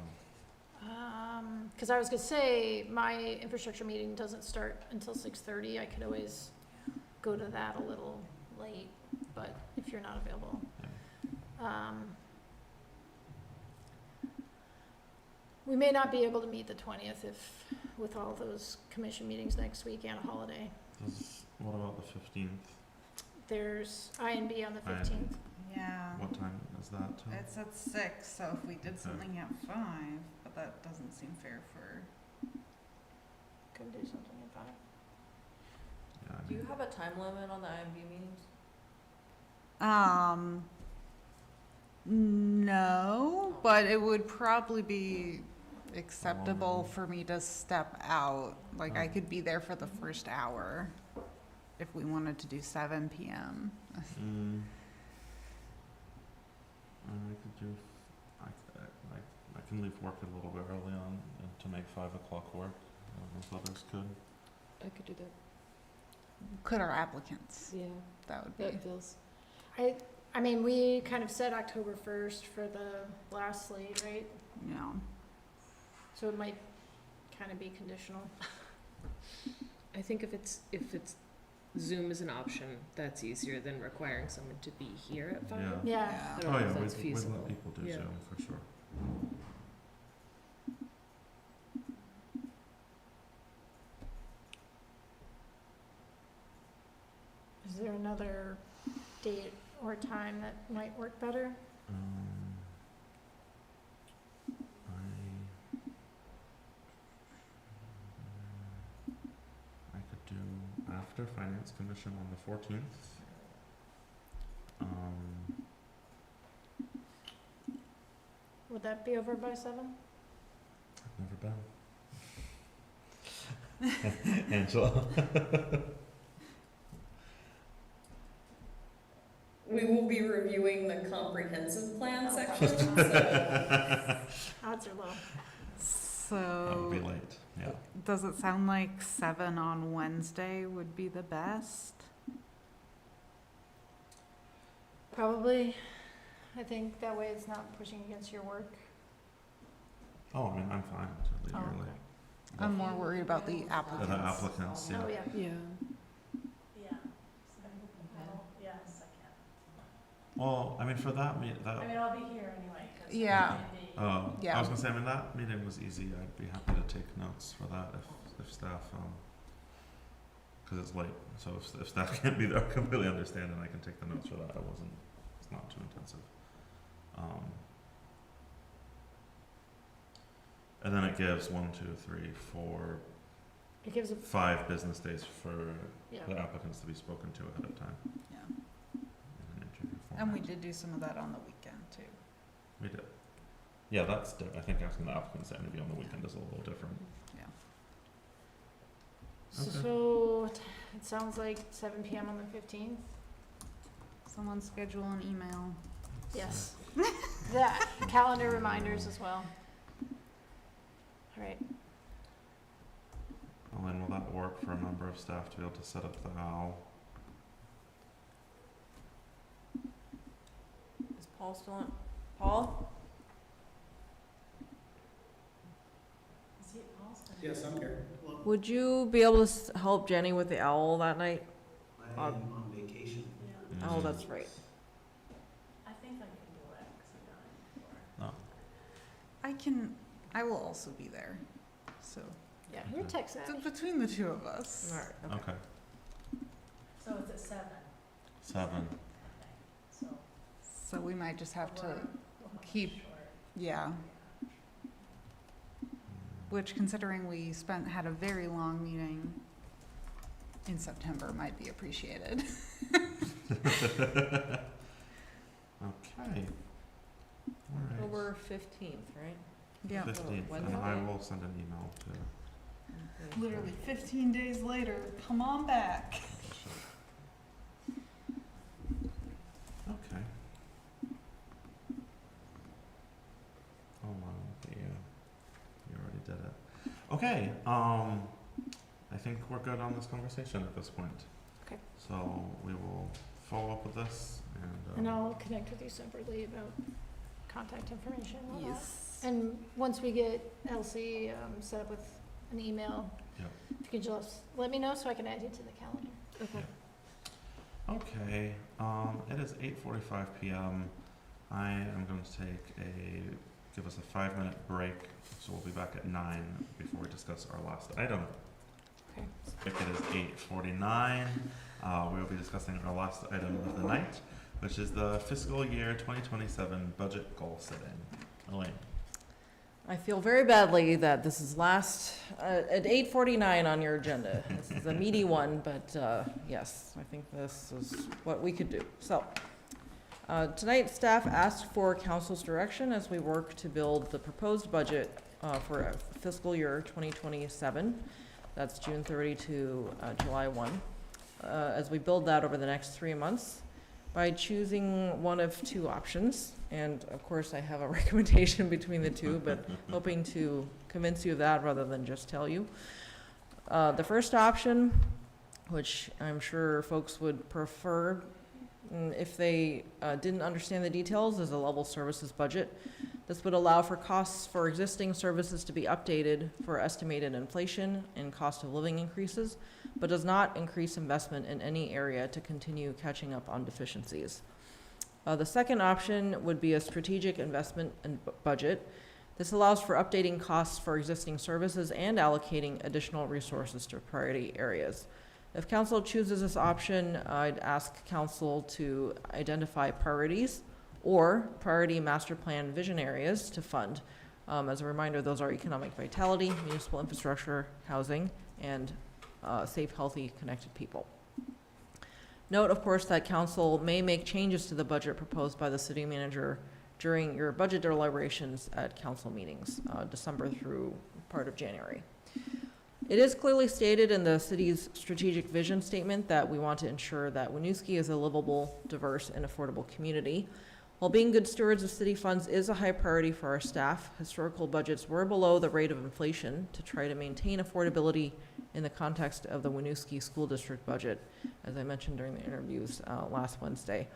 Because I was gonna say, my infrastructure meeting doesn't start until 6:30. I could always go to that a little late, but if you're not available. We may not be able to meet the 20th with all those commission meetings next week and a holiday. what about the 15th? There's INB on the INB. 15th. Yeah. What time is that till? It's at 6, so if we did Okay. something at 5, but that doesn't seem fair for. Could do something at 5. Yeah, I do you mean, have a time limit on the IMB meetings? No, but it would probably be acceptable Oh. for me to step out. Like, I Oh. could be there for the first hour if we wanted to do 7 p.m. I could do, I can leave work a little bit early on to make 5 o'clock work. I don't know if others could. I could do that. Could our applicants? Yeah, That would be. that feels. I mean, we kind of said October 1st for the last slate, right? Yeah. So it might kind of be conditional. I think if it's Zoom is an option, that's easier than requiring someone to be here at 5. Yeah. Yeah. I don't Oh, know yeah, if that's we'd feasible. let people do Yeah. Zoom for sure. Is there another date or time that might work better? I could do after Finance Commission on the 14th. Would that be over by 7? I've never been. Angela. We will be reviewing the comprehensive plan Oh, section, so Odds are low. That would be So, late, yeah. does it sound like 7 on Wednesday would be the best? Probably. I think that way it's not pushing against your work. Oh, I mean, I'm fine to leave Oh, early. okay. I'm more worried about the The applicants. applicants, yeah. Oh, yeah. Yeah. Yeah. Yes, I can. Well, I mean, for that I mean, I'll be here anyway. 'cause Yeah. I Yeah. was gonna say, I mean, that meeting was easy. I'd be happy to take notes for that if staff, cause it's late. So if staff can't be there, I completely understand and I can take the notes for that. It's not too intensive. And then it gives 1, 2, 3, 4, It gives a, 5 business days for yeah. the applicants to be spoken to ahead of time. Yeah. In an interview And we format. did do some of that on the weekend too. We did. Yeah, that's I think asking the applicants to interview on the weekend is a little different. Okay. So it sounds like 7 PM on the 15th? Someone schedule an email. Yes. The calendar reminders as well. All right. Well, then will that work for a member of staff to be able to set up the owl? Is Paul still on? Paul? Is he also? Yes, I'm here. Well, Would you be able to help Jenny with the owl that night? I am on vacation. Yeah. Oh, that's right. I think I can do it, 'cause I've done it before. I will also be there. So, Yeah, you're tech savvy. between the two of us. All right, okay. Okay, So it's at 7, 7. okay, so. So we might just have to, we'll have keep- a short- yeah. Which, considering we had a very long meeting in September, might be appreciated. Okay. Alright. October 15th, right? Yeah. 15th, and I will send an email to. Literally 15 days later, come on back. Okay. Oh, wow, you already did it. Okay, I think we're good on this conversation at this point. Okay. So we will follow up with this And I'll connect with you separately about contact information and all that. Yes. And once we get Elsie set up with an email, Yep. if you could just let me know so I can add you to the calendar. Okay. Okay, it is 8:45 PM. I am going to give us a 5-minute break, so we'll be back at 9 before we discuss our last item. Okay. If it is 8:49, we will be discussing our last item of the night, which is the fiscal year 2027 budget goal setting. Elaine. I feel very badly that this is last, at 8:49 on your agenda. This is a meaty one, but, yes, I think this is what we could do. So, tonight, staff asked for council's direction as we work to build the proposed budget, for fiscal year 2027. That's June 30 to, July 1. As we build that over the next 3 months by choosing one of 2 options. And of course, I have a recommendation between the 2, but hoping to convince you of that rather than just tell you. The first option, which I'm sure folks would prefer, And if they didn't understand the details, is a level services budget. This would allow for costs for existing services to be updated for estimated inflation and cost of living increases, but does not increase investment in any area to continue catching up on deficiencies. The second option would be a strategic investment budget. This allows for updating costs for existing services and allocating additional resources to priority areas. If council chooses this option, I'd ask council to identify priorities or priority master plan vision areas to fund. As a reminder, those are economic vitality, municipal infrastructure, housing, and safe, healthy, connected people. Note, of course, that council may make changes to the budget proposed by the city manager during your budget deliberations at council meetings, December through part of January. It is clearly stated in the city's strategic vision statement that we want to ensure that Winooski is a livable, diverse, and affordable community. While being good stewards of city funds is a high priority for our staff, historical budgets were below the rate of inflation to try to maintain affordability in the context of the Winooski School District budget, as I mentioned during the interviews last Wednesday.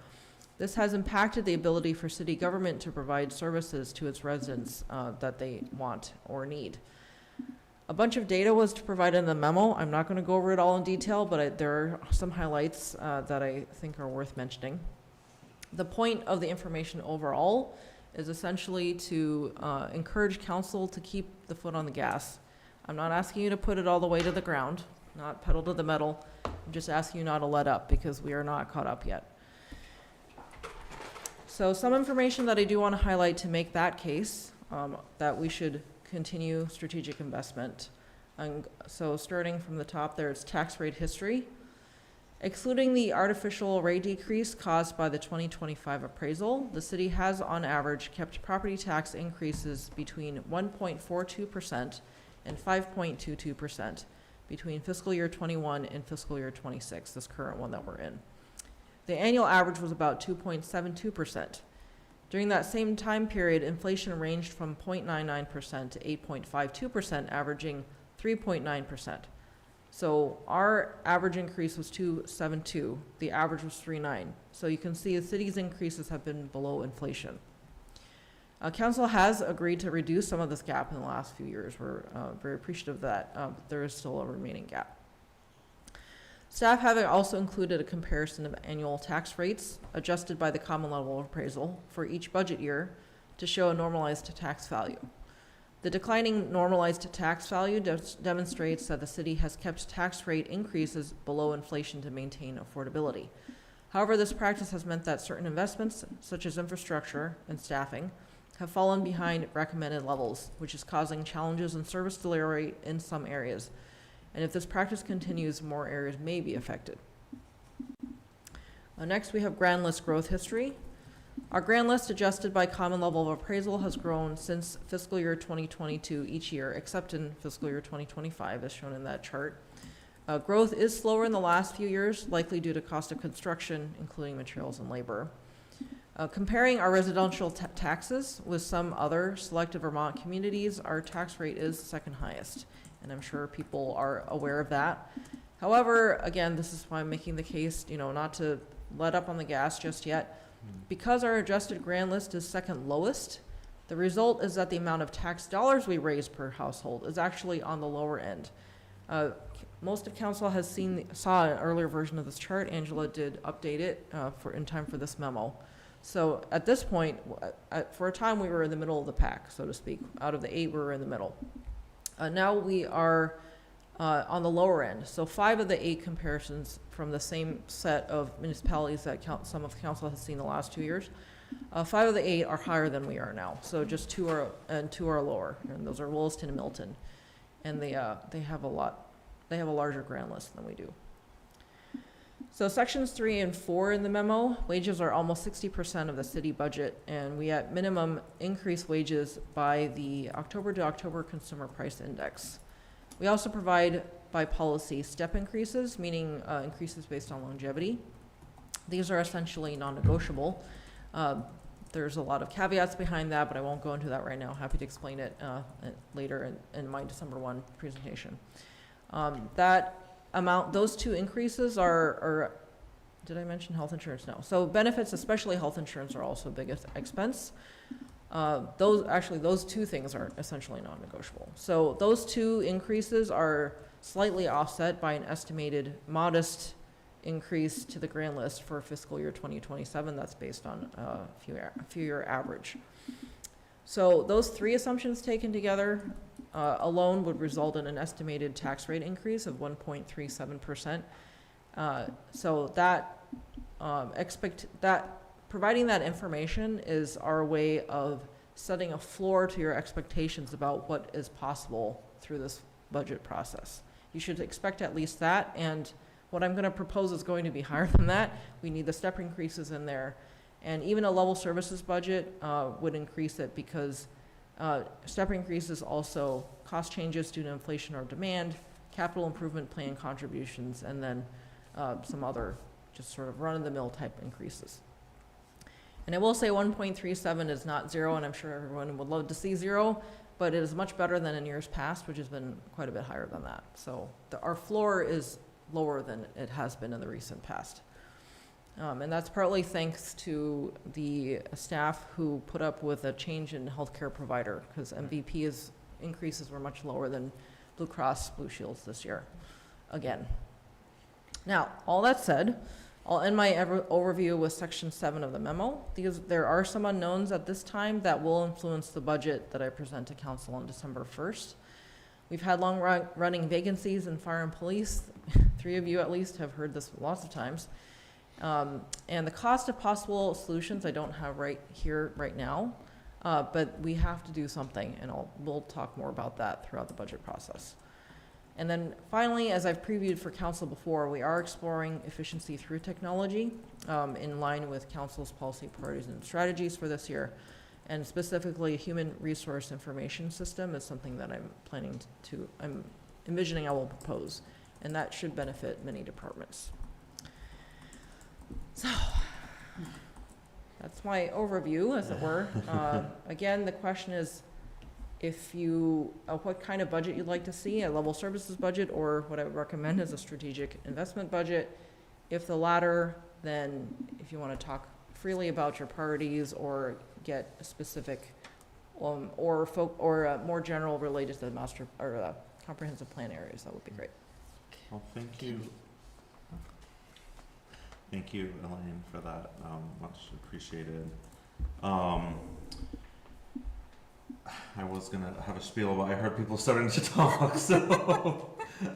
This has impacted the ability for city government to provide services to its residents that they want or need. A bunch of data was provided in the memo. I'm not going to go over it all in detail, but there are some highlights that I think are worth mentioning. The point of the information overall is essentially to encourage council to keep the foot on the gas. I'm not asking you to put it all the way to the ground, not pedal to the metal. I'm just asking you not to let up because we are not caught up yet. So some information that I do want to highlight to make that case, that we should continue strategic investment. And so starting from the top there, it's tax rate history. Excluding the artificial rate decrease caused by the 2025 appraisal, the city has on average kept property tax increases between 1.42% and 5.22% between fiscal year 21 and fiscal year 26, this current one that we're in. The annual average was about 2.72%. During that same time period, inflation ranged from 0.99% to 8.52%, averaging 3.9%. So our average increase was 2.72. The average was 3.9. So you can see the city's increases have been below inflation. Council has agreed to reduce some of this gap in the last few years. We're very appreciative of that, but there is still a remaining gap. Staff have also included a comparison of annual tax rates adjusted by the common level appraisal for each budget year to show a normalized tax value. The declining normalized tax value demonstrates that the city has kept tax rate increases below inflation to maintain affordability. However, this practice has meant that certain investments, such as infrastructure and staffing, have fallen behind recommended levels, which is causing challenges in service delivery in some areas. And if this practice continues, more areas may be affected. Next, we have grand list growth history. Our grand list, adjusted by common level of appraisal, has grown since fiscal year 2022 each year, except in fiscal year 2025, as shown in that chart. Growth is slower in the last few years, likely due to cost of construction, including materials and labor. Comparing our residential taxes with some other selected Vermont communities, our tax rate is second highest, and I'm sure people are aware of that. However, again, this is why I'm making the case, not to let up on the gas just yet. Because our adjusted grand list is second lowest, the result is that the amount of tax dollars we raise per household is actually on the lower end. Most of council has saw an earlier version of this chart. Angela did update it in time for this memo. So at this point, for a time we were in the middle of the pack, so to speak. Out of the 8, we were in the middle. Now we are on the lower end. So 5 of the 8 comparisons from the same set of municipalities that some of council has seen the last 2 years, 5 of the 8 are higher than we are now. So just 2 are lower, and those are Williston and Milton, and they have a larger grand list than we do. So sections 3 and 4 in the memo, wages are almost 60% of the city budget, and we at minimum increase wages by the October to October Consumer Price Index. We also provide by policy step increases, meaning increases based on longevity. These are essentially non-negotiable. There's a lot of caveats behind that, but I won't go into that right now. Happy to explain it later in my December 1 presentation. Those 2 increases are did I mention health insurance? No. So benefits, especially health insurance, are also a big expense. Those two things are essentially non-negotiable. So those two increases are slightly offset by an estimated modest increase to the grant list for fiscal year 2027. That's based on a few-year average. So those three assumptions taken together alone would result in an estimated tax rate increase of 1.37%. So providing that information is our way of setting a floor to your expectations about what is possible through this budget process. You should expect at least that, and what I'm going to propose is going to be higher than that. We need the step increases in there, and even a level services budget would increase it because step increases also cost changes due to inflation or demand, capital improvement plan contributions, and then some other just sort of run-of-the-mill type increases. And I will say 1.37 is not zero, and I'm sure everyone would love to see zero, but it is much better than in years past, which has been quite a bit higher than that. So our floor is lower than it has been in the recent past. And that's partly thanks to the staff who put up with a change in healthcare provider, because MVP's increases were much lower than Blue Cross Blue Shields this year, again. Now, all that said, I'll end my overview with section 7 of the memo. There are some unknowns at this time that will influence the budget that I present to council on December 1st. We've had long-running vacancies in fire and police. 3 of you at least have heard this lots of times. And the cost of possible solutions I don't have right here, right now, but we have to do something, and we'll talk more about that throughout the budget process. And then finally, as I've previewed for council before, we are exploring efficiency through technology in line with council's policy priorities and strategies for this year. And specifically, a human resource information system is something that I'm envisioning I will propose, and that should benefit many departments. So that's my overview, as it were. Again, the question is, what kind of budget you'd like to see, a level services budget, or what I would recommend is a strategic investment budget. If the latter, then if you want to talk freely about your priorities or get a specific or more general related to the master or comprehensive plan areas, that would be great. Well, thank you. Thank you, Elaine, for that. Much appreciated. I was gonna have a spiel, but I heard people starting to talk, so.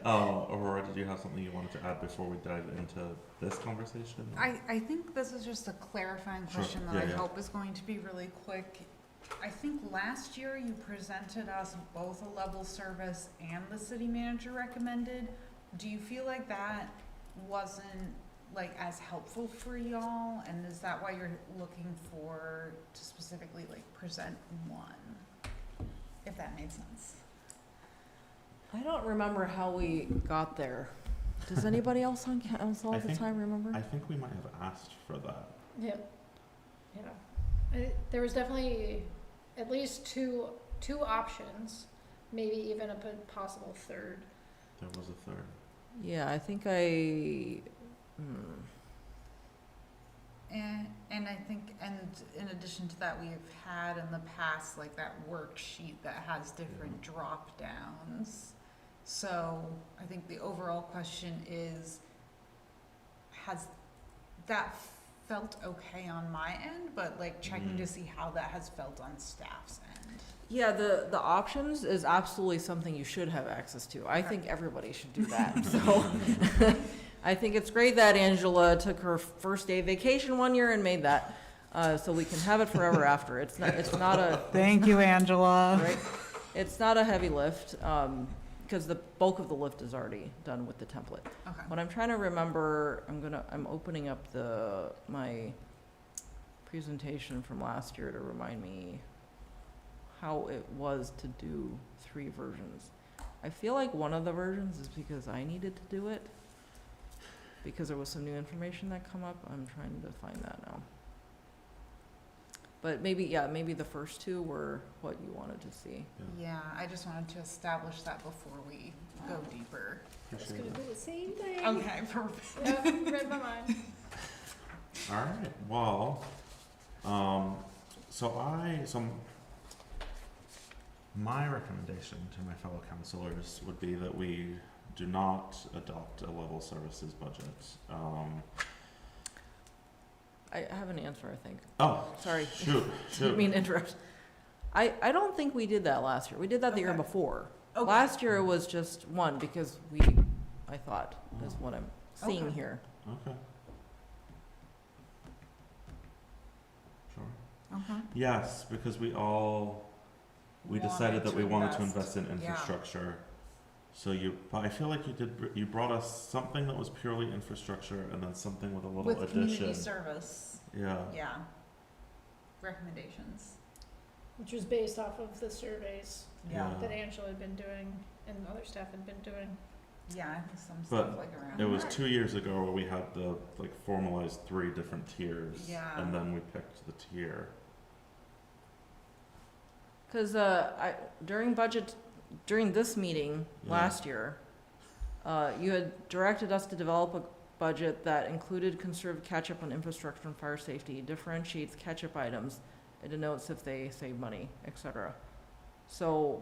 Aurora, did you have something you wanted to add before we dive into this conversation? I think this is just a clarifying question that I hope is going to be really quick. I think last year you presented us both a level service and the city manager recommended. Do you feel like that wasn't like as helpful for y'all, and is that why you're looking for to specifically like present one, if that made sense? I don't remember how we got there. Does anybody else on council at the time remember? I think we might have asked for that. Yep. Yeah. There was definitely at least two options, maybe even a possible third. There was a third. Yeah, I think And I think, and in addition to that, we've had in the past like that worksheet that has different drop downs. So I think the overall question is, has that felt okay on my end, but like checking to see how that has felt on staff's end? Yeah, the options is absolutely something you should have access to. I think everybody should do that. So I think it's great that Angela took her first day vacation one year and made that, so we can have it forever after. It's not a. Thank you, Angela. Right? It's not a heavy lift, because the bulk of the lift is already done with the template. Okay. What I'm trying to remember, I'm opening up my presentation from last year to remind me how it was to do 3 versions. I feel like one of the versions is because I needed to do it, because there was some new information that come up. I'm trying to find that now. But maybe the first 2 were what you wanted to see. Yeah, I just wanted to establish that before we go deeper. I was gonna do the same thing. Okay, perfect. Yep, read my mind. right, well, so my recommendation to my fellow councilors would be that we do not adopt a level services budget. I have an answer, I think. Oh, Sorry. shoot. Didn't mean to interrupt. I don't think we did that last year. We did that the year Okay. before. Okay. Last year it was just one because I thought, is what I'm seeing Okay. here. Okay. Sure. Okay. Yes, because we decided that we wanted to invest in infrastructure. So but I feel like you brought us something that was purely infrastructure and then something with a little With addition. community service, Yeah. yeah, recommendations. Which was based off of the surveys Yeah. that Angela had been doing and other staff had been doing. Yeah, some But stuff like around. It was 2 years ago where we had the formalized 3 different tiers. Yeah. And then we picked the tier. Cause, during this meeting Yeah. last year, you had directed us to develop a budget that included conserved catch-up on infrastructure and fire safety, differentiates catch-up items, and denotes if they save money, etc. So,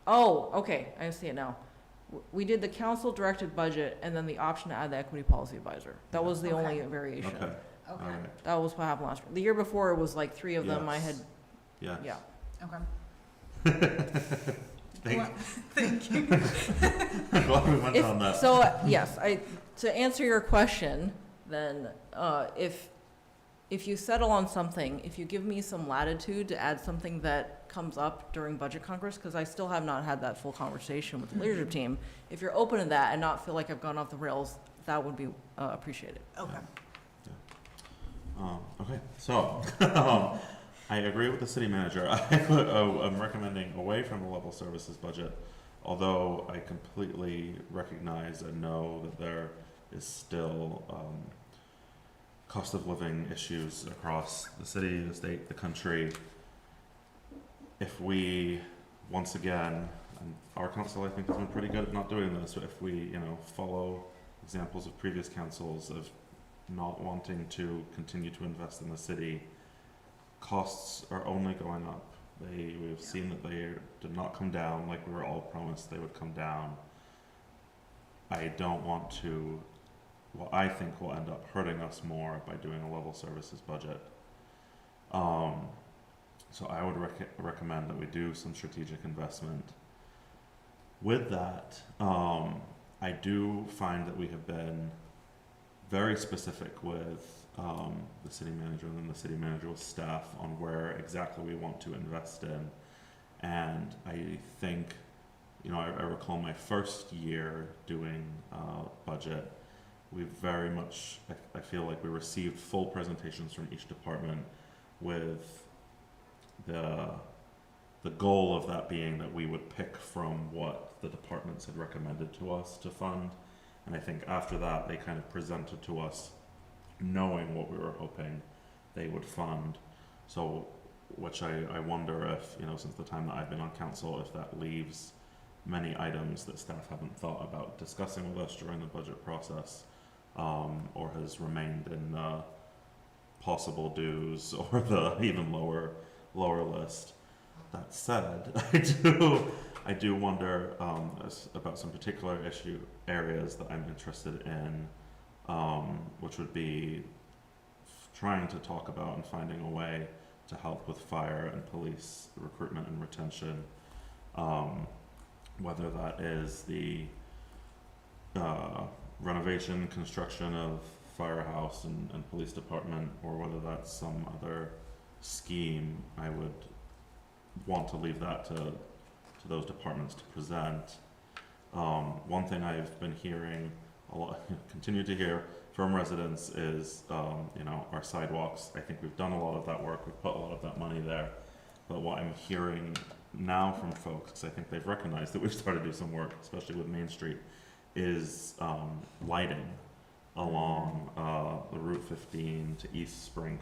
okay, I see it now. We did the council-directed budget and then the option to add the equity policy advisor. That was the only Okay. variation. Okay. Okay, Alright. That was what happened last year. The year before, it was like 3 of them I had, Yes. yeah. okay. Thank you. Thank you. Glad we went If- on that. So, yes, to answer your question, then, if you settle on something, if you give me some latitude to add something that comes up during budget congress, because I still have not had that full conversation with the leadership team, if you're open to that and not feel like I've gone off the rails, that would be appreciated. Okay. Okay, so, I agree with the city manager. I'm recommending away from the level services budget, although I completely recognize and know that there is still, cost of living issues across the city, the state, the country. If we, once again, and our council I think has been pretty good at not doing this, but if we, follow examples of previous councils of not wanting to continue to invest in the city, costs are only going up. We've seen that they did not come down like we were all promised they would come down. I don't want to, what I think will end up hurting us more by doing a level services budget. So I would recommend that we do some strategic investment. With that, I do find that we have been very specific with the city manager and then the city manager's staff on where exactly we want to invest in. And I think, I recall my first year doing budget, we very much, I feel like we received full presentations from each department with the goal of that being that we would pick from what the departments had recommended to us to fund. And I think after that, they kind of presented to us knowing what we were hoping they would fund. So, which I wonder if, since the time that I've been on council, if that leaves many items that staff haven't thought about discussing with us during the budget process, or has remained in the possible dues or the even lower list. That said, I do wonder about some particular areas that I'm interested in, which would be trying to talk about and finding a way to help with fire and police recruitment and retention, whether that is the renovation, construction of firehouse and police department, or whether that's some other scheme. I would want to leave that to those departments to present. One thing I've been hearing a lot, continue to hear from residents is, our sidewalks. I think we've done a lot of that work. We've put a lot of that money there. But what I'm hearing now from folks, because I think they've recognized that we've started to do some work, especially with Main Street, is lighting along the Route 15 to East Spring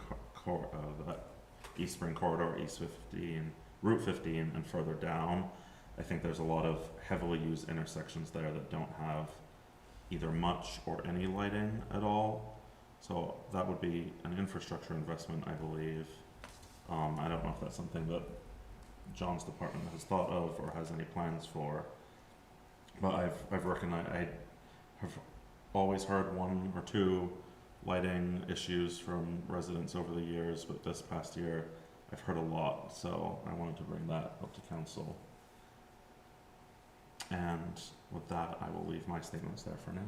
East Spring Corridor, East 15, Route 15, and further down. I think there's a lot of heavily used intersections there that don't have either much or any lighting at all. So that would be an infrastructure investment, I believe. I don't know if that's something that John's department has thought of or has any plans for. But I've recognized, I have always heard one or two lighting issues from residents over the years, but this past year I've heard a lot, so I wanted to bring that up to council. And with that, I will leave my statements there for now.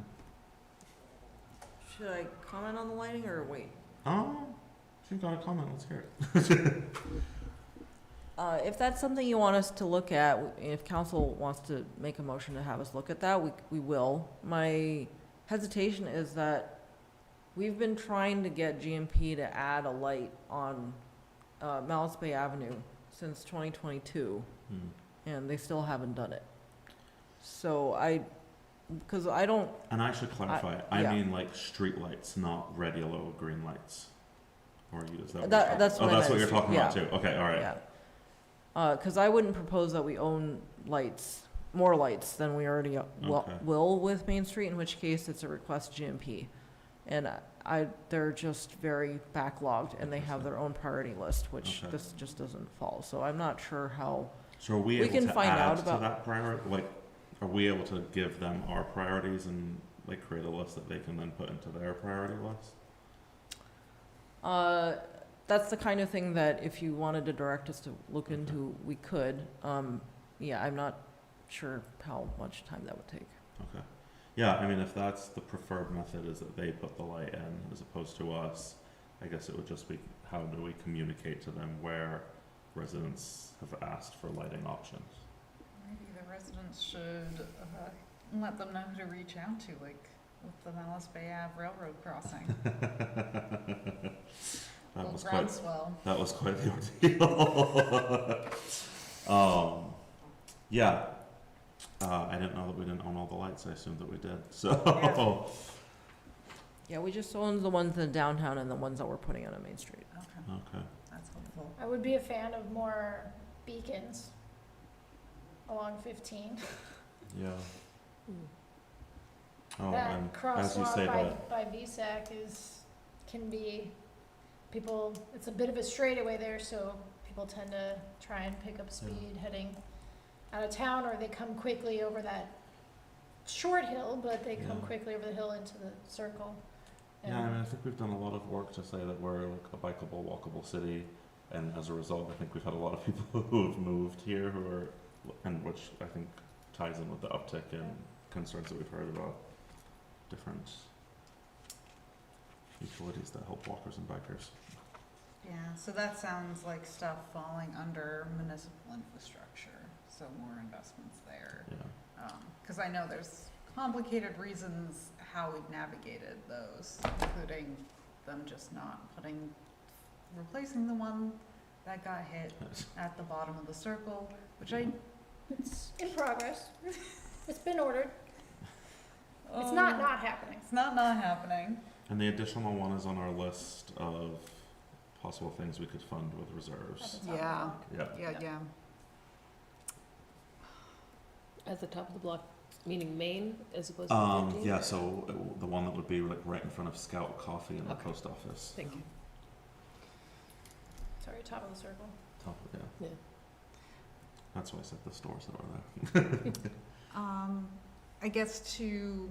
Should I comment on the lighting or wait? If you've got a comment, let's hear it. If that's something you want us to look at, if council wants to make a motion to have us look at that, we will. My hesitation is that we've been trying to get GMP to add a light on Malice Bay Avenue since 2022, and they still haven't done it. So because I don't... And I should clarify, yeah. I mean like street lights, not red, yellow, green lights. Or is that That's what I that's what meant. you're talking about Yeah. too. Okay, all right. Yeah. Because I wouldn't propose that we own lights, more lights than we already will with Main Street, in which case it's a request GMP. And they're just very backlogged, and they have their own priority list, which this just doesn't fall. So I'm not sure how. So are we able can to find add out to about- that priority? Like, are we able to give them our priorities and like create a list that they can then put into their priority list? That's the kind of thing that if you wanted to direct us to look into, we could. Yeah, I'm not sure how much time that would take. Okay. Yeah, I mean, if that's the preferred method, is that they put the light in as opposed to us, I guess it would just be how do we communicate to them where residents have asked for lighting options. Maybe the residents should let them know who to reach out to, like with the Malice Bay Ave Railroad crossing. That was quite the ordeal. Yeah. I didn't know that we didn't own all the lights. I assumed that we did. So. Yeah, we just own the ones in downtown and the ones that we're putting on a Main Street. Okay. That's helpful. I would be a fan of more beacons along 15. Yeah. Oh, That and as you crosswalk say by, that, by VSAC can be, it's a bit of a straightaway there, so people tend to try and pick up speed heading out of town, or they come quickly over that short hill, but they come quickly over the hill into the circle. yeah, I mean, I think we've done a lot of work to say that we're like a bikeable, walkable city, and as a result, I think we've had a lot of people who have moved here who are, and which I think ties in with the uptick in concerns that we've heard about different utilities that help walkers and bikers. Yeah, so that sounds like stuff falling under municipal infrastructure, so more investments there. Yeah. Because I know there's complicated reasons how we've navigated those, including them just not replacing the one that got hit at the bottom of the circle, which It's in progress. It's been ordered. It's not happening. It's not happening. And the additional one is on our list of possible things we could fund with reserves. Yeah. Yeah. At the top of the block, meaning Main as opposed to 15? Yeah, so the one that would be like right in front of Scout Coffee in the post office. Thank you. Sorry, top of the circle. Top, Yeah. That's why I said the stores that are there. I guess to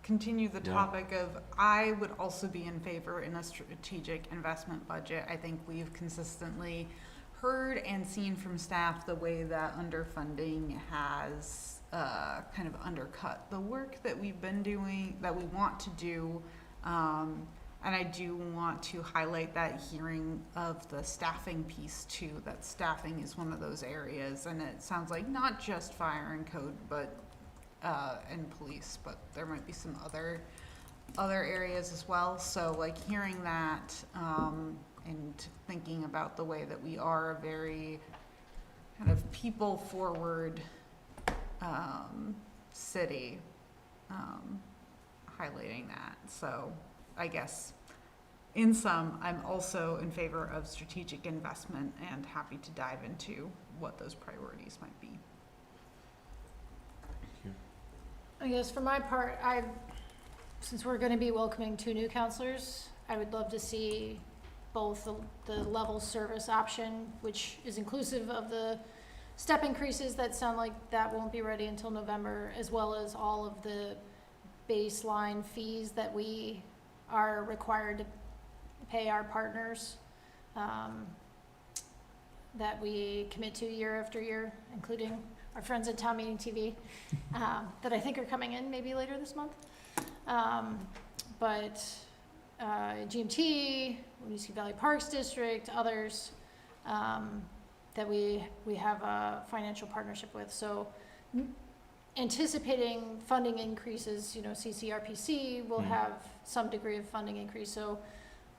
continue the Yeah. topic of, I would also be in favor in a strategic investment budget. I think we've consistently heard and seen from staff the way that underfunding has kind of undercut the work that we've been doing, that we want to do. And I do want to highlight that hearing of the staffing piece too, that staffing is one of those areas, and it sounds like not just fire and code, but and police, but there might be some other areas as well. So like hearing that and thinking about the way that we are a very kind of people forward city, highlighting that. So I guess in sum, I'm also in favor of strategic investment and happy to dive into what those priorities might be. I guess for my part, since we're gonna be welcoming 2 new counselors, I would love to see both the level service option, which is inclusive of the step increases that sound like that won't be ready until November, as well as all of the baseline fees that we are required to pay our partners, that we commit to year after year, including our friends at Town Meeting TV, that I think are coming in maybe later this month. But GMT, Winooski Valley Parks District, others, that we have a financial partnership with. So anticipating funding increases, you know, CCRPC will have some degree of funding increase. So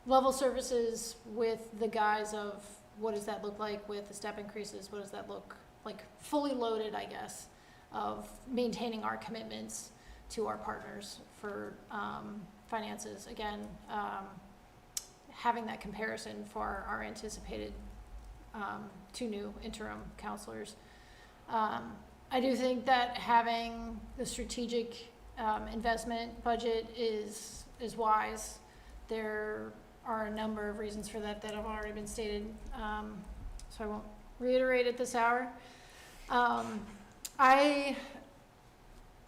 level services with the guise of what does that look like with the step increases? What does that look like fully loaded, I guess, of maintaining our commitments to our partners for finances. Again, having that comparison for our anticipated 2 new interim counselors. I do think that having the strategic investment budget is wise. There are a number of reasons for that that have already been stated, so I won't reiterate at this hour. I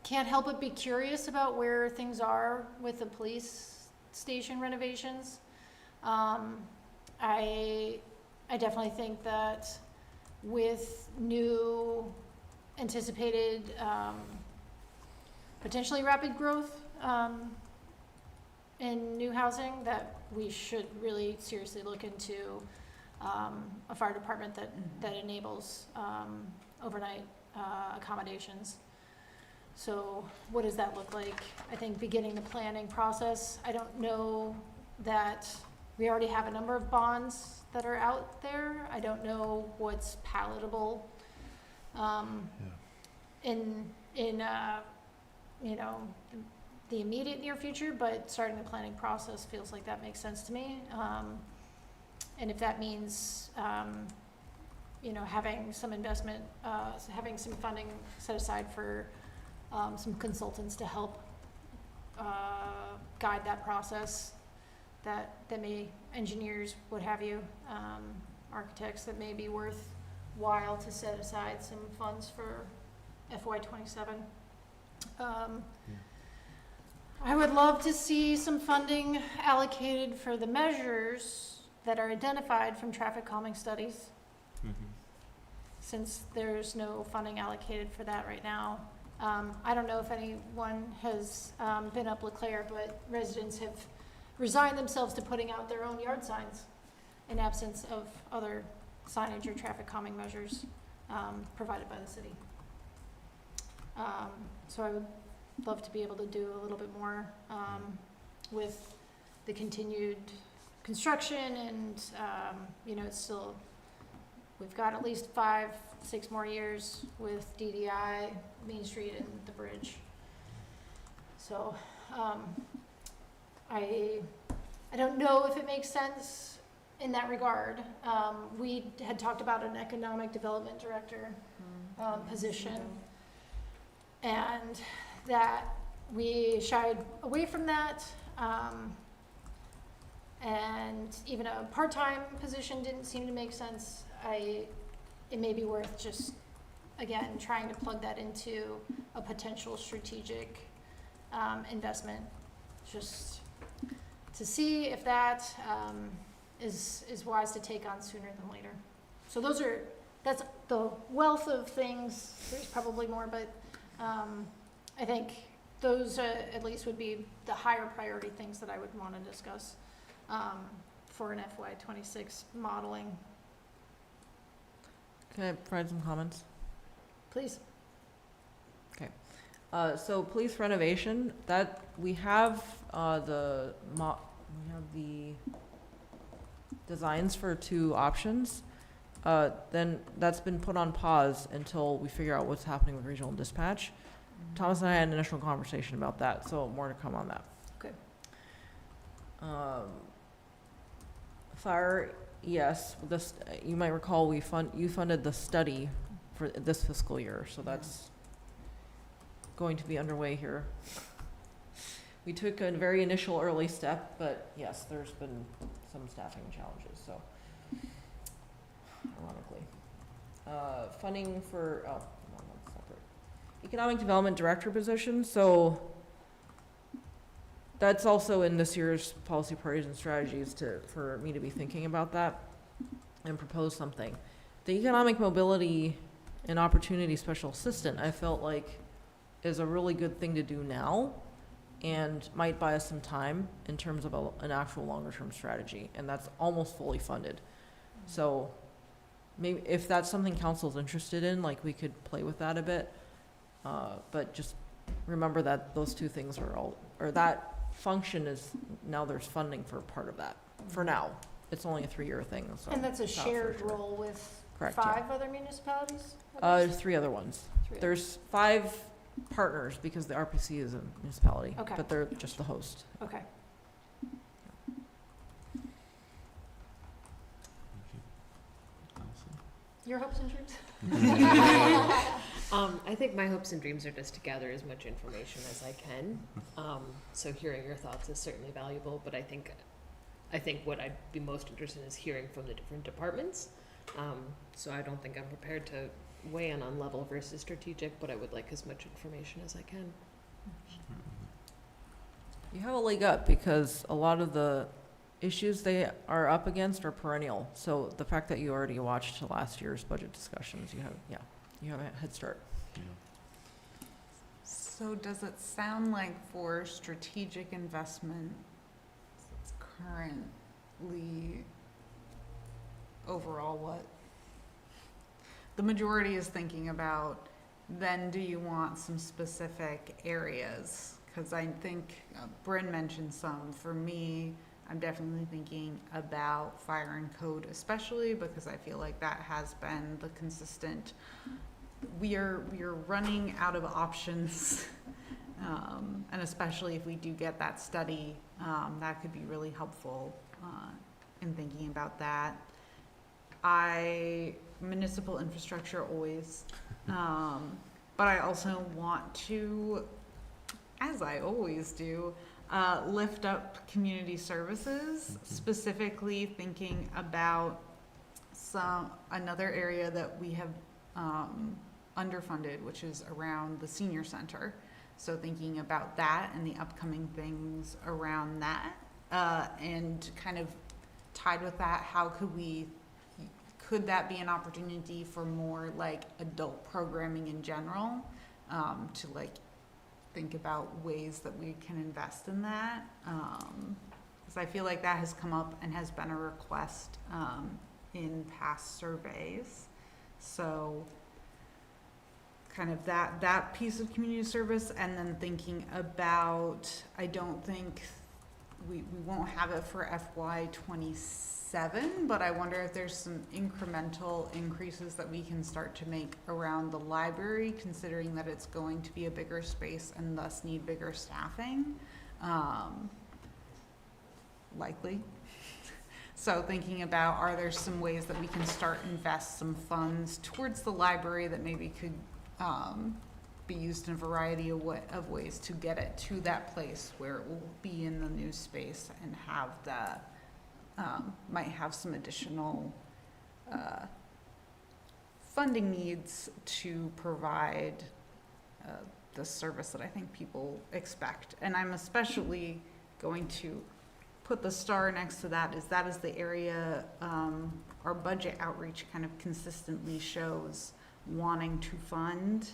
can't help but be curious about where things are with the police station renovations. I definitely think that with new anticipated potentially rapid growth in new housing, that we should really seriously look into a fire department that enables overnight accommodations. So what does that look like? I think beginning the planning process. I don't know that we already have a number of bonds that are out there. I don't know what's palatable in you know, the immediate near future, but starting the planning process feels like that makes sense to me. And if that means you know, having some investment, having some funding set aside for some consultants to help guide that process, that may, engineers, what have you, architects, that may be worthwhile to set aside some funds for FY27. I would love to see some funding allocated for the measures that are identified from traffic calming studies, since there's no funding allocated for that right now. I don't know if anyone has been up LeClaire, but residents have resigned themselves to putting out their own yard signs in absence of other signage or traffic calming measures provided by the city. So I would love to be able to do a little bit more with the continued construction, and you know, it's still, we've got at least 5-6 more years with DDI, Main Street, and the bridge. So I don't know if it makes sense in that regard. We had talked about an economic development director position, and that we shied away from that. And even a part-time position didn't seem to make sense. It may be worth just, again, trying to plug that into a potential strategic investment, just to see if that is wise to take on sooner than later. So that's the wealth of things. There's probably more, but I think those at least would be the higher priority things that I would want to discuss for an FY26 modeling. Can I provide some comments? Please. Okay. So police renovation, that we have the designs for 2 options. Then that's been put on pause until we figure out what's happening with regional dispatch. Thomas and I had an initial conversation about that, so more to come on that. Okay. Fire, yes. This, you might recall, you funded the study for this fiscal year, so that's going to be underway here. we took a very initial early step, but yes, there's been some staffing challenges, so ironically. Funding for, no, that's separate. Economic Development Director position, so that's also in this year's policy priorities and strategies for me to be thinking about that and propose something. The Economic Mobility and Opportunity Special Assistant, I felt like is a really good thing to do now and might buy us some time in terms of an actual longer term strategy, and that's almost fully funded. So maybe if that's something council's interested in, like we could play with that a bit. But just remember that those two things are or that function is, now there's funding for part of that, for now. It's only a 3-year thing, so. And that's a it's not for shared sure. role with Correct, yeah. 5 other municipalities? 3 other ones. 3 There's 5 partners because the RPC is a municipality, Okay. but they're just the host. Okay. Your hopes and dreams? I think my hopes and dreams are just to gather as much information as I can. So hearing your thoughts is certainly valuable, but I think what I'd be most interested in is hearing from the different departments. So I don't think I'm prepared to weigh in on level versus strategic, but I would like as much information as I can. You have a leg up because a lot of the issues they are up against are perennial. So the fact that you already watched last year's budget discussions, you have a head start. So does it sound like for strategic investment, it's currently overall what the majority is thinking about, then do you want some specific areas? Because I think Bryn mentioned some. For me, I'm definitely thinking about fire and code, especially because I feel like that has been the consistent. We are running out of options, and especially if we do get that study, that could be really helpful in thinking about that. Municipal infrastructure always, but I also want to, as I always do, lift up community services, specifically thinking about another area that we have underfunded, which is around the senior center. So thinking about that and the upcoming things around that, and kind of tied with that, how could that be an opportunity for more like adult programming in general, to like think about ways that we can invest in that, because I feel like that has come up and has been a request in past surveys. So kind of that piece of community service, and then thinking about, I don't think we won't have it for FY27, but I wonder if there's some incremental increases that we can start to make around the library, considering that it's going to be a bigger space and thus need bigger staffing, likely. So thinking about, are there some ways that we can start invest some funds towards the library that maybe could be used in a variety of ways to get it to that place where it will be in the new space and have that, might have some additional funding needs to provide the service that I think people expect. And I'm especially going to put the star next to that is the area our budget outreach kind of consistently shows wanting to fund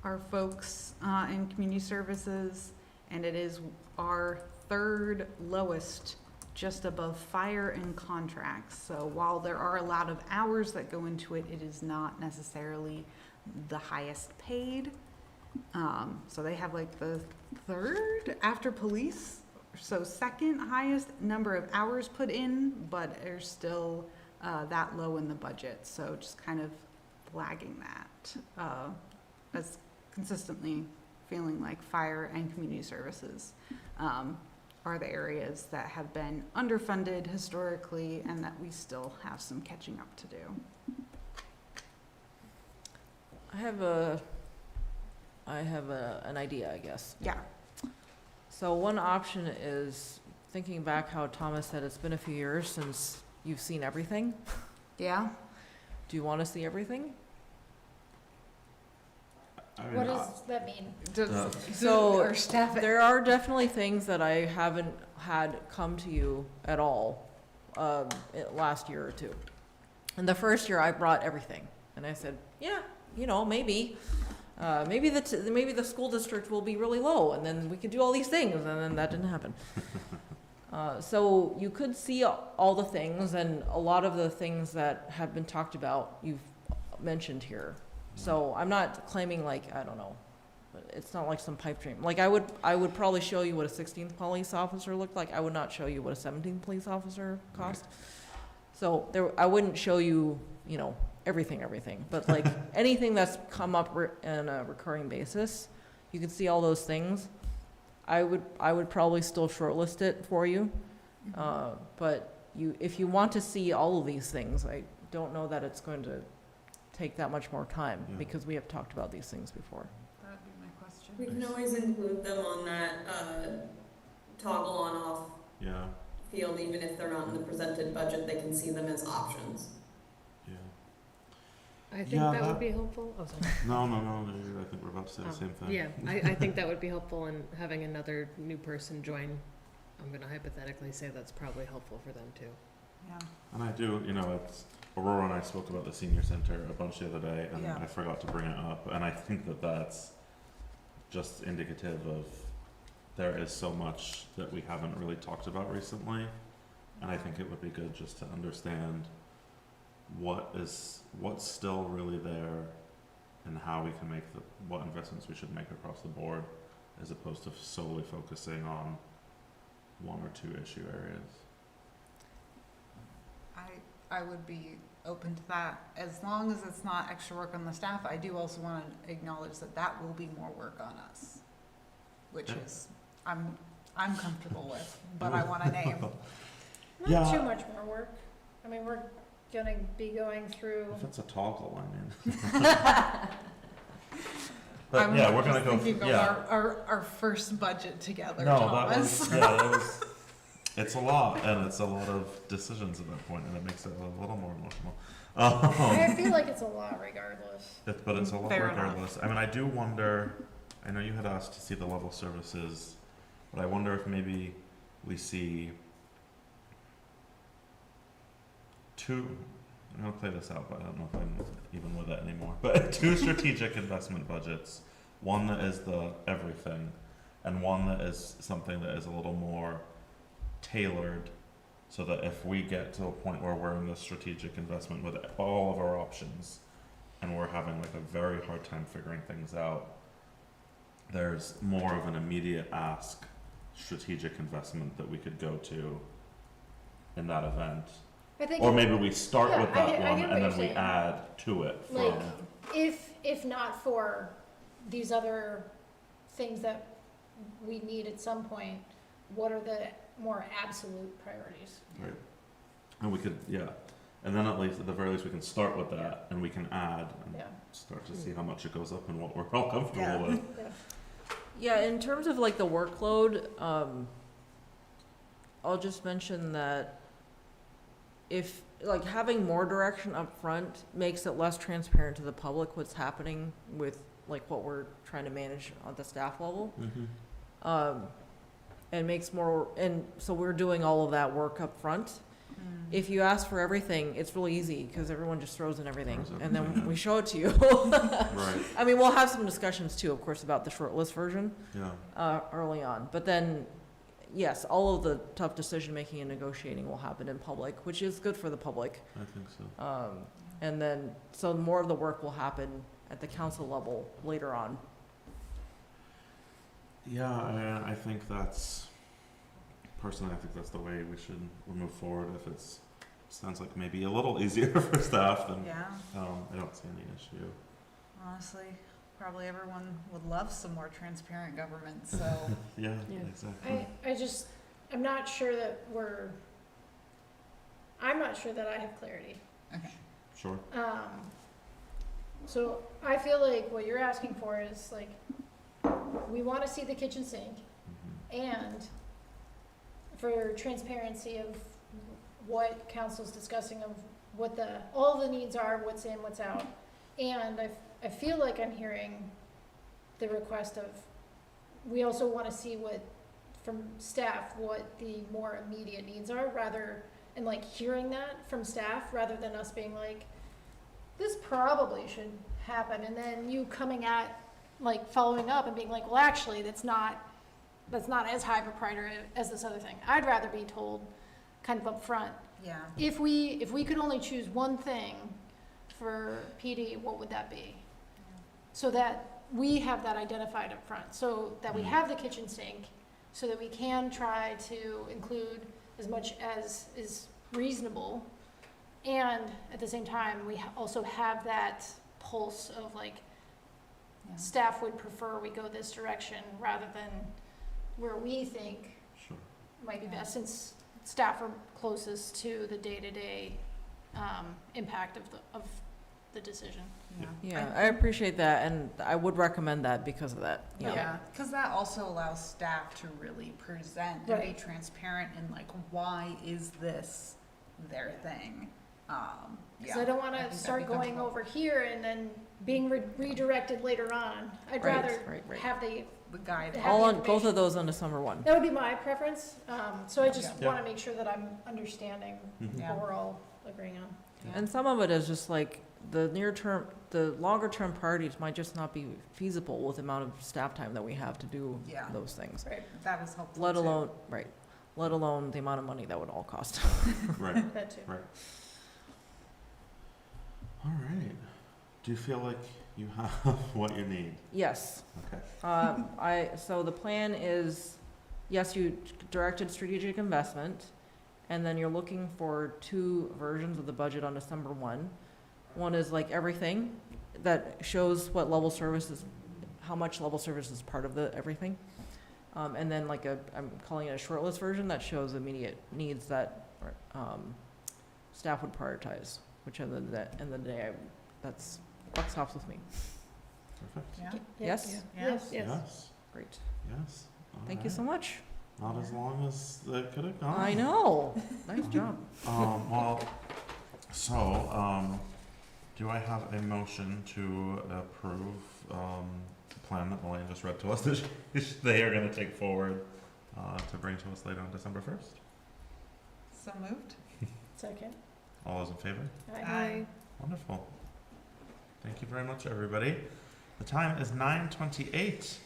our folks in community services, and it is our 3rd lowest, just above fire and contracts. So while there are a lot of hours that go into it, it is not necessarily the highest paid. So they have like the 3rd after police, so 2nd highest number of hours put in, but are still that low in the budget. So just kind of flagging that as consistently feeling like fire and community services are the areas that have been underfunded historically and that we still have some catching up to do. I have a I have an idea, I guess. Yeah. So one option is, thinking back how Thomas said it's been a few years since you've seen everything. Yeah? Do you want to see everything? I mean, What does that mean? So, Or staff it. there are definitely things that I haven't had come to you at all, last year or two. And the first year I brought everything, and I said, yeah, you know, maybe the school district will be really low, and then we could do all these things, and then that didn't happen. So you could see all the things, and a lot of the things that have been talked about, you've mentioned here. So I'm not claiming like, I don't know, it's not like some pipe dream. Like I would probably show you what a 16th police officer looked like. I would not show you what a 17th police officer cost. So I wouldn't show you, you know, everything, but like anything that's come up on a recurring basis, you can see all those things. I would probably still shortlist it for you. But if you want to see all of these things, I don't know that it's going to take that much more time, Yeah. because we have talked about these things before. That'd be my question. We can always include them on that, toggle on off Yeah, field, even if they're not in the presented budget, they can see them as options. yeah. I think Yeah, that would that- be helpful. Oh, sorry. No, I think we're about to say the same thing. Yeah, I think that would be helpful, and having another new person join, I'm gonna hypothetically say that's probably helpful for them too. Yeah. And I do, you know, Aurora and I spoke about the senior center a bunch the other day, and Yeah. I forgot to bring it up, and I think that that's just indicative of there is so much that we haven't really talked about recently, and I think it would be good just to understand what's still really there, and how we can make what investments we should make across the board, as opposed to solely focusing on one or two issue areas. I would be open to that, as long as it's not extra work on the staff. I do also want to acknowledge that that will be more work on us, which Yeah. is, I'm comfortable with, but I want to name. Not Yeah. too much more work. I mean, we're gonna be going through, If it's a toggle, I mean. But I'm yeah, we're just gonna go. thinking of Yeah. our first budget together, No, Thomas. that was. It's a lot, and it's a lot of decisions at that point, and it makes it a little more emotional. I feel like it's a lot regardless. But it's a lot Fair enough. regardless. I mean, I do wonder. I know you had asked to see the level services, but I wonder if maybe we see two. I'm gonna play this out, but I don't know if I'm even with it anymore. But two strategic investment budgets. One that is the everything, and one that is something that is a little more tailored, so that if we get to a point where we're in this strategic investment with all of our options, and we're having like a very hard time figuring things out, there's more of an immediate ask strategic investment that we could go to in that event. I think, Or maybe we start Yeah, with I that get- I one get what and you're then we saying. add to it from. like, if not for these other things that we need at some point, what are the more absolute priorities? Right. And we could, yeah. And then at least, at the very least, we can start with that and we can add and Yeah. start to see how much it goes up and what we're all comfortable Yeah. with. Yeah, in terms of like the workload, I'll just mention that if, like, having more direction up front makes it less transparent to the public what's happening with, like, what we're trying to manage at the staff level. And makes more, and so we're doing all of that work up front. If you ask for everything, it's really easy, because everyone just throws in everything, Throws and everything, then yeah. we show it to you. Right, I mean, we'll have some discussions too, of course, about the short list version, yeah. early on, but then, yes, all of the tough decision-making and negotiating will happen in public, which is good for the public. I think so. And then, so more of the work will happen at the council level later on. Yeah, I think that's, personally, I think that's the way we'll move forward. If it's, sounds like maybe a little easier for staff, then Yeah, I don't see any issue. honestly, probably everyone would love some more transparent government, so. Yeah, Yeah. exactly. I'm not sure that I'm not sure that I have clarity. Okay. Sure. So I feel like what you're asking for is like, we wanna see the kitchen sink, and for transparency of what council's discussing of what all the needs are, what's in, what's out. And I feel like I'm hearing the request of, we also wanna see from staff, what the more immediate needs are, and like hearing that from staff, rather than us being like, this probably should happen, and then you coming at, like, following up and being like, well, actually, that's not as high of a priority as this other thing. I'd rather be told kind of upfront, Yeah. if we could only choose one thing for PD, what would that be? So that we have that identified up front, so that we have the kitchen sink, so that we can try to include as much as is reasonable. And at the same time, we also have that pulse of like, staff would prefer we go this direction rather than where we think Sure. might be best, since staff are closest to the day-to-day impact of the decision. Yeah, I appreciate that, and I would recommend that because of that. Yeah, because that also allows staff to really present and be Right. transparent in like, why is this their thing? Because I don't want to start going over here and then being redirected later on. I'd Right, rather right. have the guide. have All the on, both information. of those on December 1. That would be my preference. So I just Yeah. want to make sure that I'm understanding Mhm. what we're all agreeing on. And some of it is just like, the longer term priorities might just not be feasible with the amount of staff time that we have to do Yeah. those things. Right. That is helpful. Let too. alone the amount of money that would all cost. Right. That too. All right. Do you feel like you have what you need? Yes. Okay. So the plan is, yes, you directed strategic investment, and then you're looking for 2 versions of the budget on December 1. One is like everything, that shows what level services, how much level service is part of the everything. And then like I'm calling it a shortlist version that shows immediate needs that staff would prioritize, which at the end of the day, that's buck stops with me. Perfect. Yeah. Yes? Yes, yes. Yes. Great. Yes. All Thank you right. so much. Not as long as it could have gone. I know. Nice job. Well, so, do I have a motion to approve, the plan that Elaine just read to us that they are gonna take forward, to bring to us later on December 1st? So moved. Second. All those in favor? Aye. Wonderful. Thank you very much, everybody. The time is 9:28.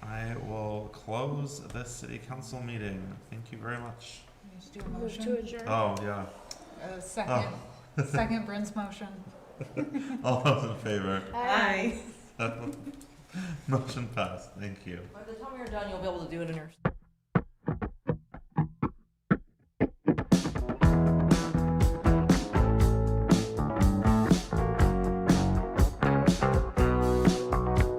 I will close this city council meeting. Thank you very much. You just do a Move motion. to adjourn. Oh, yeah. Second. Second Bryn's motion. All those in favor? Aye. Motion passed. Thank you. By the time you're done, you'll be able to do it in your.